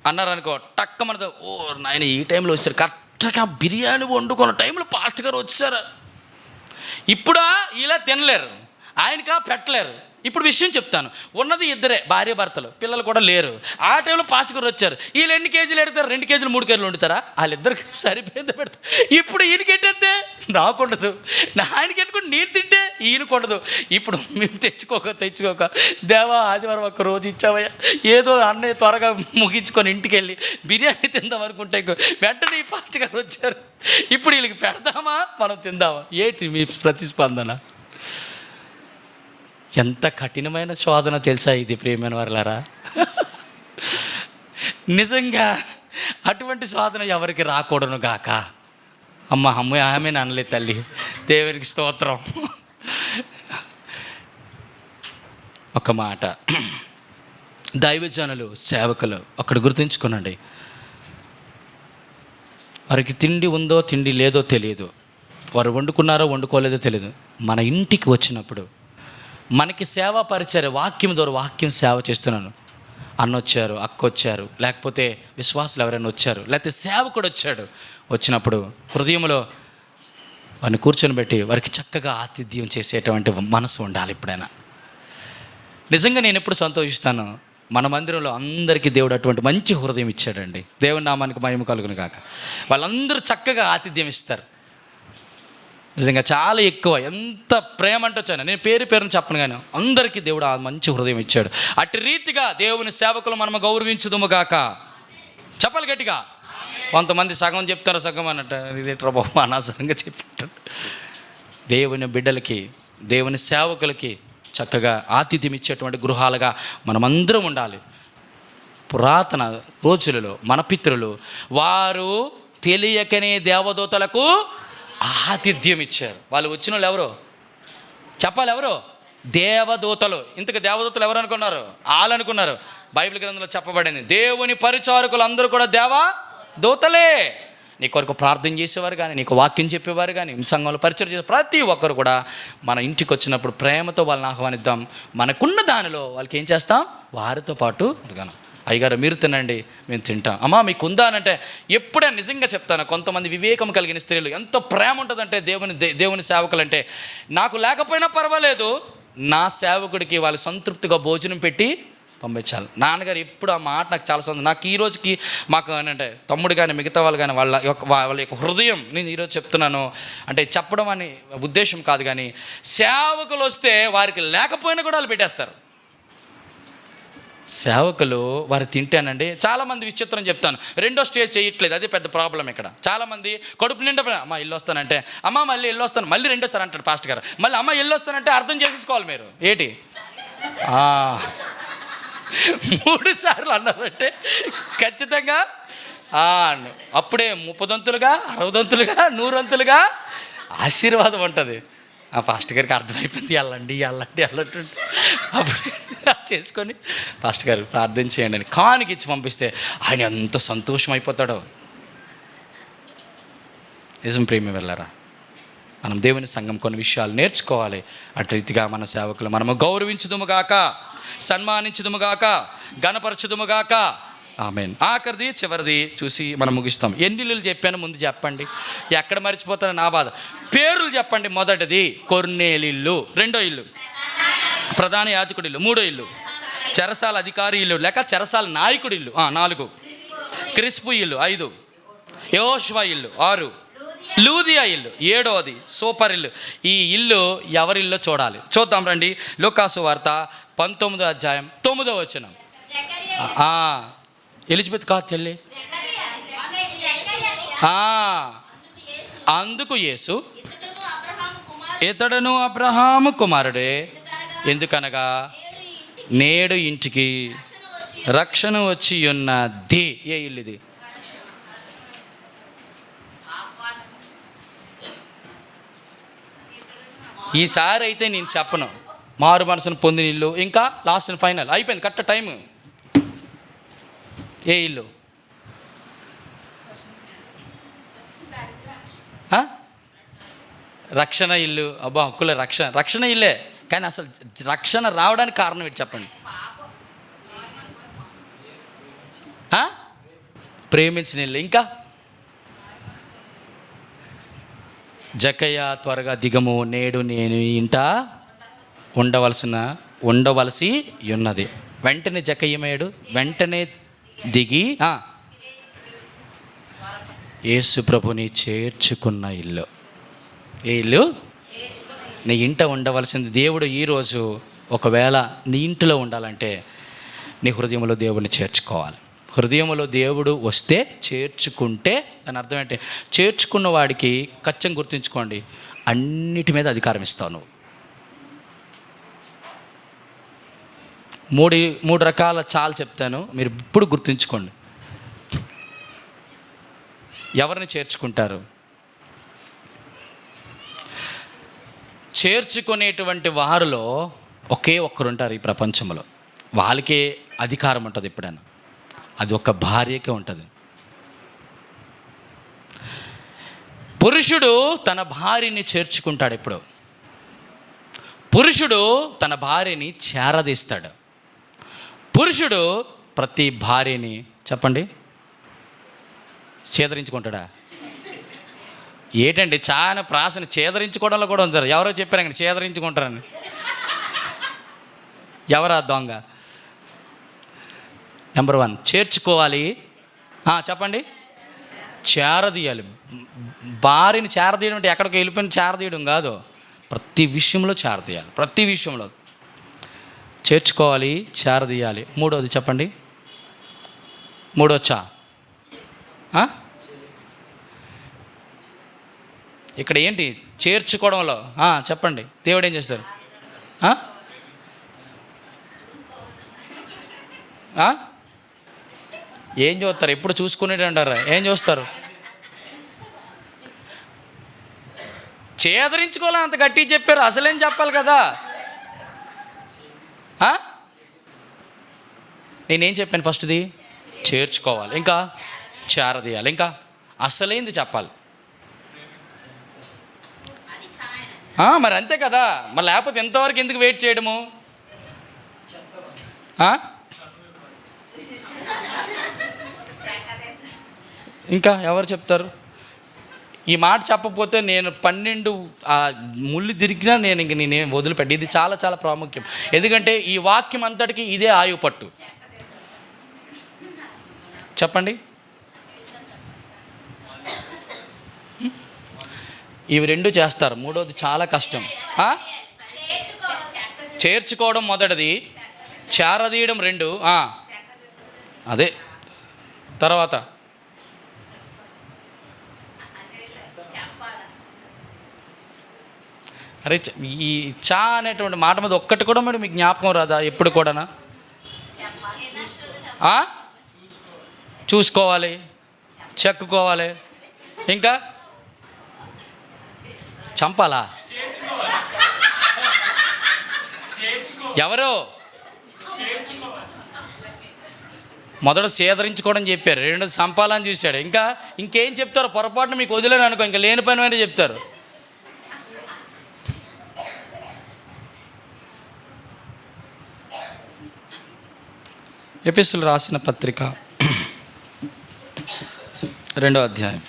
[SPEAKER 1] అన్నారనుకో, టక్క మనతో, ఓ నాయన ఈ టైంలో వచ్చారు, కరెక్ట్గా బిర్యానీ వండుకున్న టైంలో పాస్టర్ గారు వచ్చారు. ఇప్పుడా ఇలా తినలేరు, ఆయనకా పెట్టలేరు. ఇప్పుడు విషయం చెప్తాను. ఉన్నది 2 భార్య భర్తలు, పిల్లలు కూడా లేరు. ఆ టైంలో పాస్టర్ గారు వచ్చారు. వీళ్ళు ఎన్ని కేజీలు ఎడతారు? 2 కేజీలు 3 కేజీలు వండుతారా? వాళ్ళిద్దరికి సరిపోయింది పెడతారు. ఇప్పుడు ఈయనకెట్టేస్తే నాకుండదు, ఆయనకి ఎట్టుకుని నేను తింటే ఈయనకుండదు. ఇప్పుడు మేము తెచ్చుకోక దేవా ఆదివారం 1 రోజు ఇచ్చావయ్యా, ఏదో అన్నయ్య త్వరగా ముగించుకొని ఇంటికి వెళ్ళి బిర్యానీ తిందాం అనుకుంటే వెంటనే ఈ పాస్టర్ గారు వచ్చారు. ఇప్పుడు వీళ్ళకి పెడదామా మనం తిందామా? ఏంటి మీ ప్రతిస్పందన? ఎంత కఠినమైన శోధన తెలుసా ఇది ప్రియమైన వారలారా. నిజంగా అటువంటి శోధన ఎవరికి రాకూడను గాక. అమ్మ ఆమె అనలే తల్లి, దేవునికి స్తోత్రం. ఒక మాట, దైవజనులు, సేవకులు అక్కడ గుర్తుంచుకోనండి. వారికి తిండి ఉందో తిండి లేదో తెలియదు, వారు వండుకున్నారో వండుకోలేదో తెలియదు. మన ఇంటికి వచ్చినప్పుడు మనకి సేవా పరిచర్య, వాక్యం ద్వారా వాక్యం సేవ చేస్తున్నాను. అన్న వచ్చారు, అక్క వచ్చారు, లేకపోతే విశ్వాసులు ఎవరైనా వచ్చారు, లేకపోతే సేవకుడు వచ్చాడు. వచ్చినప్పుడు హృదయంలో వారిని కూర్చొని పెట్టి వారికి చక్కగా ఆతిథ్యం చేసేటువంటి మనసు ఉండాలి. ఎప్పుడైనా నిజంగా నేను ఎప్పుడు సంతోషిస్తాను, మన మందిరంలో అందరికీ దేవుడు అటువంటి మంచి హృదయం ఇచ్చాడండి. దేవుని నామానికి మహిమ కలుగును గాక. వాళ్ళందరూ చక్కగా ఆతిథ్యం ఇస్తారు. నిజంగా చాలా ఎక్కువ. ఎంత ప్రేమ అంటే వచ్చాను, నేను పేరుని చెప్పను కానీ అందరికీ దేవుడు ఆ మంచి హృదయం ఇచ్చాడు. అటు రీతిగా దేవుని సేవకులు మనము గౌరవించుదుముగాక. చెప్పాలి గట్టిగా. కొంతమంది సగం చెప్తారు, సగం అన్నట్టు ఇదేట్రా బాబు అనవసరంగా చెప్పారు. దేవుని బిడ్డలకి, దేవుని సేవకులకి చక్కగా ఆతిథ్యం ఇచ్చేటువంటి గృహాలుగా మనమందరం ఉండాలి. పురాతన రోజులలో మన పితరులు వారు తెలియకనే దేవదూతలకు ఆతిథ్యం ఇచ్చారు. వాళ్ళు వచ్చిన వాళ్ళు ఎవరు చెప్పాలి? ఎవరు? దేవదూతలు. ఇంతకు దేవదూతలు ఎవరు అనుకున్నారు? వాళ్ళు అనుకున్నారు. బైబిల్ గ్రంథంలో చెప్పబడింది, దేవుని పరిచారకులు అందరూ కూడా దేవదూతలే. నీ కొరకు ప్రార్థన చేసేవారు కానీ, నీకు వాక్యం చెప్పేవారు కానీ, సంఘంలో పరిచయం చేసే ప్రతి ఒక్కరు కూడా మన ఇంటికి వచ్చినప్పుడు ప్రేమతో వాళ్ళని ఆహ్వానిద్దాం. మనకున్న దానిలో వాళ్ళకి ఏం చేస్తాం? వారితో పాటు అడగను, అయ్యగారు మీరు తినండి, మేము తింటాం. అమ్మా మీకు ఉందా అని అంటే, ఎప్పుడే నిజంగా చెప్తాను, కొంతమంది వివేకం కలిగిన స్త్రీలు ఎంత ప్రేమ ఉంటుందంటే దేవుని సేవకులంటే, నాకు లేకపోయినా పర్వాలేదు, నా సేవకుడికి వాళ్ళు సంతృప్తిగా భోజనం పెట్టి పంపించాలి. నాన్నగారు ఎప్పుడు ఆ మాట నాకు చాలా సంతోషం. నాకు ఈ రోజుకి మాకు అంటే తమ్ముడు కానీ మిగతా వాళ్ళు కానీ వాళ్ళ యొక్క హృదయం నేను ఈరోజు చెప్తున్నాను. అంటే చెప్పడం అని ఉద్దేశం కాదు, కానీ సేవకులు వస్తే వారికి లేకపోయినా కూడా వాళ్ళు పెట్టేస్తారు. సేవకులు వారు తింటానండి. చాలామంది విచిత్రం చెప్తాను, రెండో స్టేజ్ చేయట్లేదు, అదే పెద్ద ప్రాబ్లం ఇక్కడ. చాలామంది కడుపు నిండా అమ్మ ఇల్లు వస్తానంటే, అమ్మ మళ్ళీ ఇల్లు వస్తాను, మళ్ళీ రెండోసారి అంటాడు పాస్టర్ గారు. మళ్ళీ అమ్మ ఇల్లు వస్తానంటే అర్థం చేసేసుకోవాలి మీరు ఏంటి 3 సార్లు అన్నారంటే ఖచ్చితంగా అప్పుడే 30 దంతులుగా 60 దంతులుగా 100 దంతులుగా ఆశీర్వాదం ఉంటుంది. ఆ పాస్టర్ గారికి అర్థమైపోయింది, వెళ్ళండి అప్పుడు చేసుకొని పాస్టర్ గారు ప్రార్థన చేయండి అని కానుక ఇచ్చి పంపిస్తే ఆయన ఎంత సంతోషం అయిపోతాడో. నిజం ప్రేమి వెళ్ళారా, మనం దేవుని సంఘం కొన్ని విషయాలు నేర్చుకోవాలి. అటు రీతిగా మన సేవకులు మనము గౌరవించుదుముగాక, సన్మానించుదుముగాక, గణపరచుదుముగాక. ఆమేన్. ఆఖరిది చివరిది చూసి మనం ముగిస్తాం. ఎన్ని ఇల్లులు చెప్పాను ముందు చెప్పండి, ఎక్కడ మర్చిపోతానో నా బాధ. పేర్లు చెప్పండి. మొదటిది కొర్నేలి ఇల్లు, రెండో ఇల్లు ప్రధాన యాజకుడి ఇల్లు, మూడో ఇల్లు చెరసాల అధికారి ఇల్లు లేక చెరసాల నాయకుడి ఇల్లు, 4 క్రిస్పు ఇల్లు, 5 యెహోషువ ఇల్లు, 6 లూదియా ఇల్లు, 7వది సోపర్ ఇల్లు. ఈ ఇల్లు ఎవరిల్లో చూడాలి, చూద్దాం రండి. లూకాసు వార్త 19వ అధ్యాయం 9వ వచనం. ఎలిజబెత్ కాదు చెల్లి. అందుకు యేసు ఇతడును అబ్రహాము కుమారుడే, ఎందుకనగా నేడు ఇంటికి రక్షణ వచ్చి ఉన్నది. ఏ ఇల్లు ఇది? ఈసారి అయితే నేను చెప్పను, మారు మనసును పొందిన ఇల్లు. ఇంకా లాస్ట్ అండ్ ఫైనల్ అయిపోయింది, కరెక్ట్ టైం. ఏ ఇల్లు? రక్షణ ఇల్లు. అబ్బా హక్కుల రక్షణ ఇల్లే, కానీ అసలు రక్షణ రావడానికి కారణం ఏంటి చెప్పండి? ప్రేమించిన ఇల్లు. ఇంకా జక్కయ్య త్వరగా దిగము, నేడు నేను ఇంట ఉండవలసి ఉన్నది. వెంటనే జక్కయ్యమయ్యాడు, వెంటనే దిగి యేసు ప్రభుని చేర్చుకున్న ఇల్లు. ఏ ఇల్లు? నీ ఇంట ఉండవలసింది. దేవుడు ఈరోజు ఒకవేళ నీ ఇంటిలో ఉండాలంటే నీ హృదయంలో దేవుడిని చేర్చుకోవాలి. హృదయంలో దేవుడు వస్తే చేర్చుకుంటే దాని అర్థం ఏంటి? చేర్చుకున్న వాడికి ఖచ్చితంగా గుర్తుంచుకోండి, అన్నిటి మీద అధికారం ఇస్తావు నువ్వు. 3 రకాల చాలు చెప్తాను, మీరు ఇప్పుడు గుర్తుంచుకోండి. ఎవరిని చేర్చుకుంటారు? చేర్చుకునేటువంటి వారిలో ఒకే ఒక్కరు ఉంటారు ఈ ప్రపంచంలో, వాళ్ళకే అధికారం ఉంటుంది ఎప్పుడైనా. అది ఒక భార్యకే ఉంటుంది. పురుషుడు తన భార్యని చేర్చుకుంటాడు ఎప్పుడు. పురుషుడు తన భార్యని చేరదీస్తాడు. పురుషుడు ప్రతి భార్యని చెప్పండి చేదరించుకుంటాడా? ఏంటండి చాలా ప్రాసని చేదరించుకోవడంలో కూడా ఉంటారు. ఎవరో చెప్పారు ఇక్కడ చేదరించుకుంటారని. ఎవరా దొంగ? నెంబర్ 1 చేర్చుకోవాలి. చెప్పండి. చేరదీయాలి. భార్యని చేరదీయడం అంటే ఎక్కడికి వెళ్ళిపోయిన చేరదీయడం కాదు, ప్రతి విషయంలో చేరదీయాలి. ప్రతి విషయంలో చేర్చుకోవాలి, చేరదీయాలి. మూడోది చెప్పండి. మూడొచ్చా? ఇక్కడ ఏంటి చేర్చుకోవడంలో? చెప్పండి. దేవుడు ఏం చేస్తారు? ఏం చూస్తారు? ఎప్పుడు చూసుకునేది అంటారా? ఏం చూస్తారు? చేదరించుకోవాలని అంత గట్టిగా చెప్పారు, అసలేం చెప్పాలి కదా. నేనేం చెప్పాను? ఫస్ట్ది చేర్చుకోవాలి, ఇంకా చేరదీయాలి, ఇంకా అసలేంది చెప్పాలి. మరి అంతే కదా. మరి లేకపోతే ఎంతవరకు ఎందుకు వెయిట్ చేయడము? ఇంకా ఎవరు చెప్తారు? ఈ మాట చెప్పకపోతే నేను 12 ముళ్ళు తిరిగినా నేనేం వదిలిపెట్టి. ఇది చాలా చాలా ప్రాముఖ్యం. ఎందుకంటే ఈ వాక్యం అంతటికి ఇదే ఆయువు పట్టు. చెప్పండి. ఇవి రెండు చేస్తారు. మూడోది చాలా కష్టం. చేర్చుకోవడం మొదటిది, చేరదీయడం రెండు. అదే తర్వాత అరే ఈ చా అనేటువంటి మాట మీద ఒక్కటి కూడా మరి మీకు జ్ఞాపకం రాదా ఎప్పుడు కూడానా? చూసుకోవాలి, చెక్కుకోవాలి, ఇంకా చంపాలా? ఎవరు? మొదట సేదరించుకోవడం చెప్పారు, రెండోది చంపాలని చూశాడు. ఇంకేం చెప్తారు? పొరపాటున మీకు వదిలేను అనుకో, ఇంకా లేని పని అని చెప్తారు. ఎఫెసీయులకు రాసిన పత్రిక 2వ అధ్యాయం.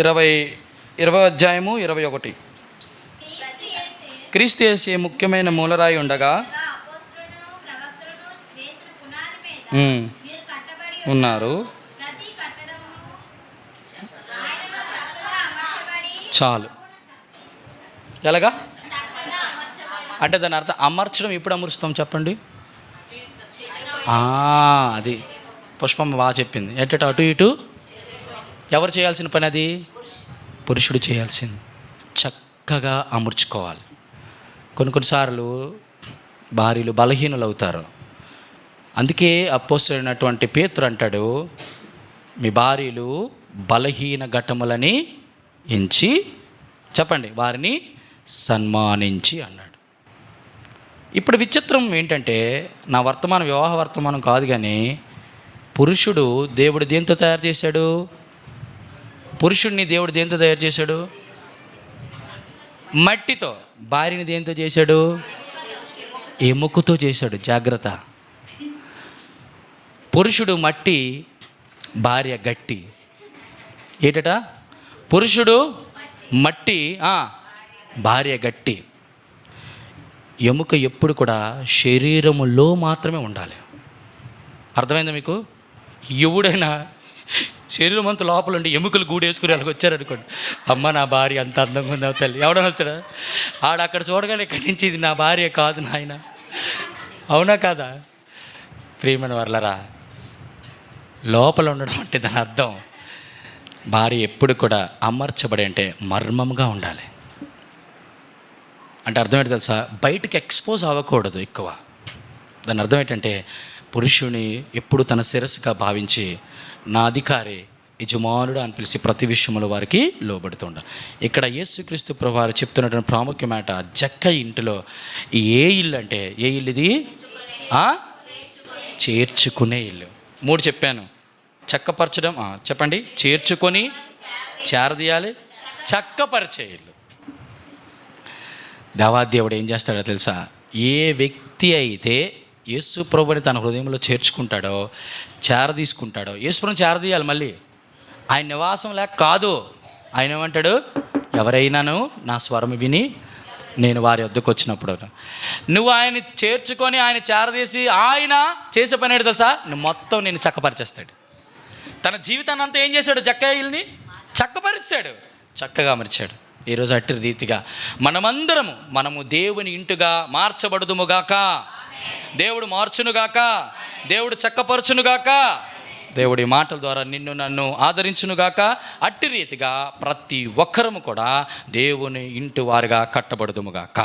[SPEAKER 1] ఇరవై అధ్యాయము 21. క్రీస్తు యేసే ముఖ్యమైన మూలరాయి ఉండగా ఉన్నారు. చాలు. ఎలాగా అంటే దాని అర్థం అమర్చడం. ఎప్పుడు అమరుస్తాం చెప్పండి? అది పుష్పమ్మ బాగా చెప్పింది. అటు ఇటు ఎవరు చేయాల్సిన పని? అది పురుషుడు చేయాల్సింది. చక్కగా అమర్చుకోవాలి. కొన్నిసార్లు భార్యలు బలహీనులు అవుతారు. అందుకే అపోస్తలుడైనటువంటి పేతురు అంటాడు, మీ భార్యలు బలహీన ఘటములని ఎంచి చెప్పండి వారిని సన్మానించి అన్నాడు. ఇప్పుడు విచిత్రం ఏంటంటే, నా వర్తమానం వివాహ వర్తమానం కాదు, కానీ పురుషుడు దేవుడు దేంతో తయారు చేశాడు? పురుషుడిని దేవుడు దేంతో తయారు చేశాడు? మట్టితో. భార్యని దేంతో చేశాడు? ఎముకతో చేశాడు. జాగ్రత్త. పురుషుడు మట్టి, భార్య గట్టి. ఏటట? పురుషుడు మట్టి, భార్య గట్టి. ఎముక ఎప్పుడు కూడా శరీరములో మాత్రమే ఉండాలి. అర్థమైందా మీకు? ఎవడైనా శరీరం అంతా లోపల ఉండి ఎముకలు గూడేసుకుని అలాగ వచ్చారనుకోండి, అమ్మ నా భార్య అంత అందంగా ఉందా తల్లి, ఎవడని వస్తాడా? అక్కడ చూడగానే ఇక్కడి నుంచి ఇది నా భార్య కాదు నాయన. అవునా కాదా? ప్రియమైన వర్లరా, లోపల ఉండడం అంటే దాని అర్థం భార్య ఎప్పుడు కూడా అమర్చబడి అంటే మర్మంగా ఉండాలి. అంటే అర్థం ఏంటి తెలుసా? బయటికి ఎక్స్పోజ్ అవ్వకూడదు ఎక్కువ. దాని అర్థం ఏంటంటే పురుషుని ఎప్పుడు తన శిరస్సుగా భావించి నా అధికారి యజమానుడు అని పిలిచి ప్రతి విషయంలో వారికి లోబడుతుండ. ఇక్కడ యేసుక్రీస్తు ప్రభువారు చెప్తున్నటువంటి ప్రాముఖ్యమాట, జక్క ఇంటిలో ఏ ఇల్లు అంటే ఏ ఇల్లు ఇది? చేర్చుకునే ఇల్లు. 3 చెప్పాను. చక్కపరచడం, చెప్పండి. చేర్చుకొని, చేరదీయాలి, చక్కపరిచే ఇల్లు. దేవాదేవుడు ఏం చేస్తాడో తెలుసా? ఏ వ్యక్తి అయితే యేసు ప్రభుని తన హృదయంలో చేర్చుకుంటాడో, చేరదీసుకుంటాడో, యేసుప్రభుని చేరదీయాలి. మళ్ళీ ఆయన నివాసం లేక కాదు. ఆయన ఏమంటాడు, ఎవరైనాను నా స్వరం విని నేను వారి వద్దకు వచ్చినప్పుడు. నువ్వు ఆయన్ని చేర్చుకొని ఆయన చేరదీసి ఆయన చేసే పని ఏంటి తెలుసా? నువ్వు మొత్తం నేను చక్కపరిచేస్తాడు. తన జీవితాన్ని అంతా ఏం చేశాడు? జక్కయ్యల్ని చక్కపరిచాడు, చక్కగా మరిచాడు. ఈరోజు అట్టి రీతిగా మనము దేవుని ఇంటుగా మార్చబడుదుముగాక. దేవుడు మార్చునుగాక, దేవుడు చక్కపరచునుగాక, దేవుడి మాటల ద్వారా నిన్ను నన్ను ఆదరించునుగాక. అట్టి రీతిగా ప్రతి ఒక్కరము కూడా దేవుని ఇంటి వారిగా కట్టబడుదుముగాక.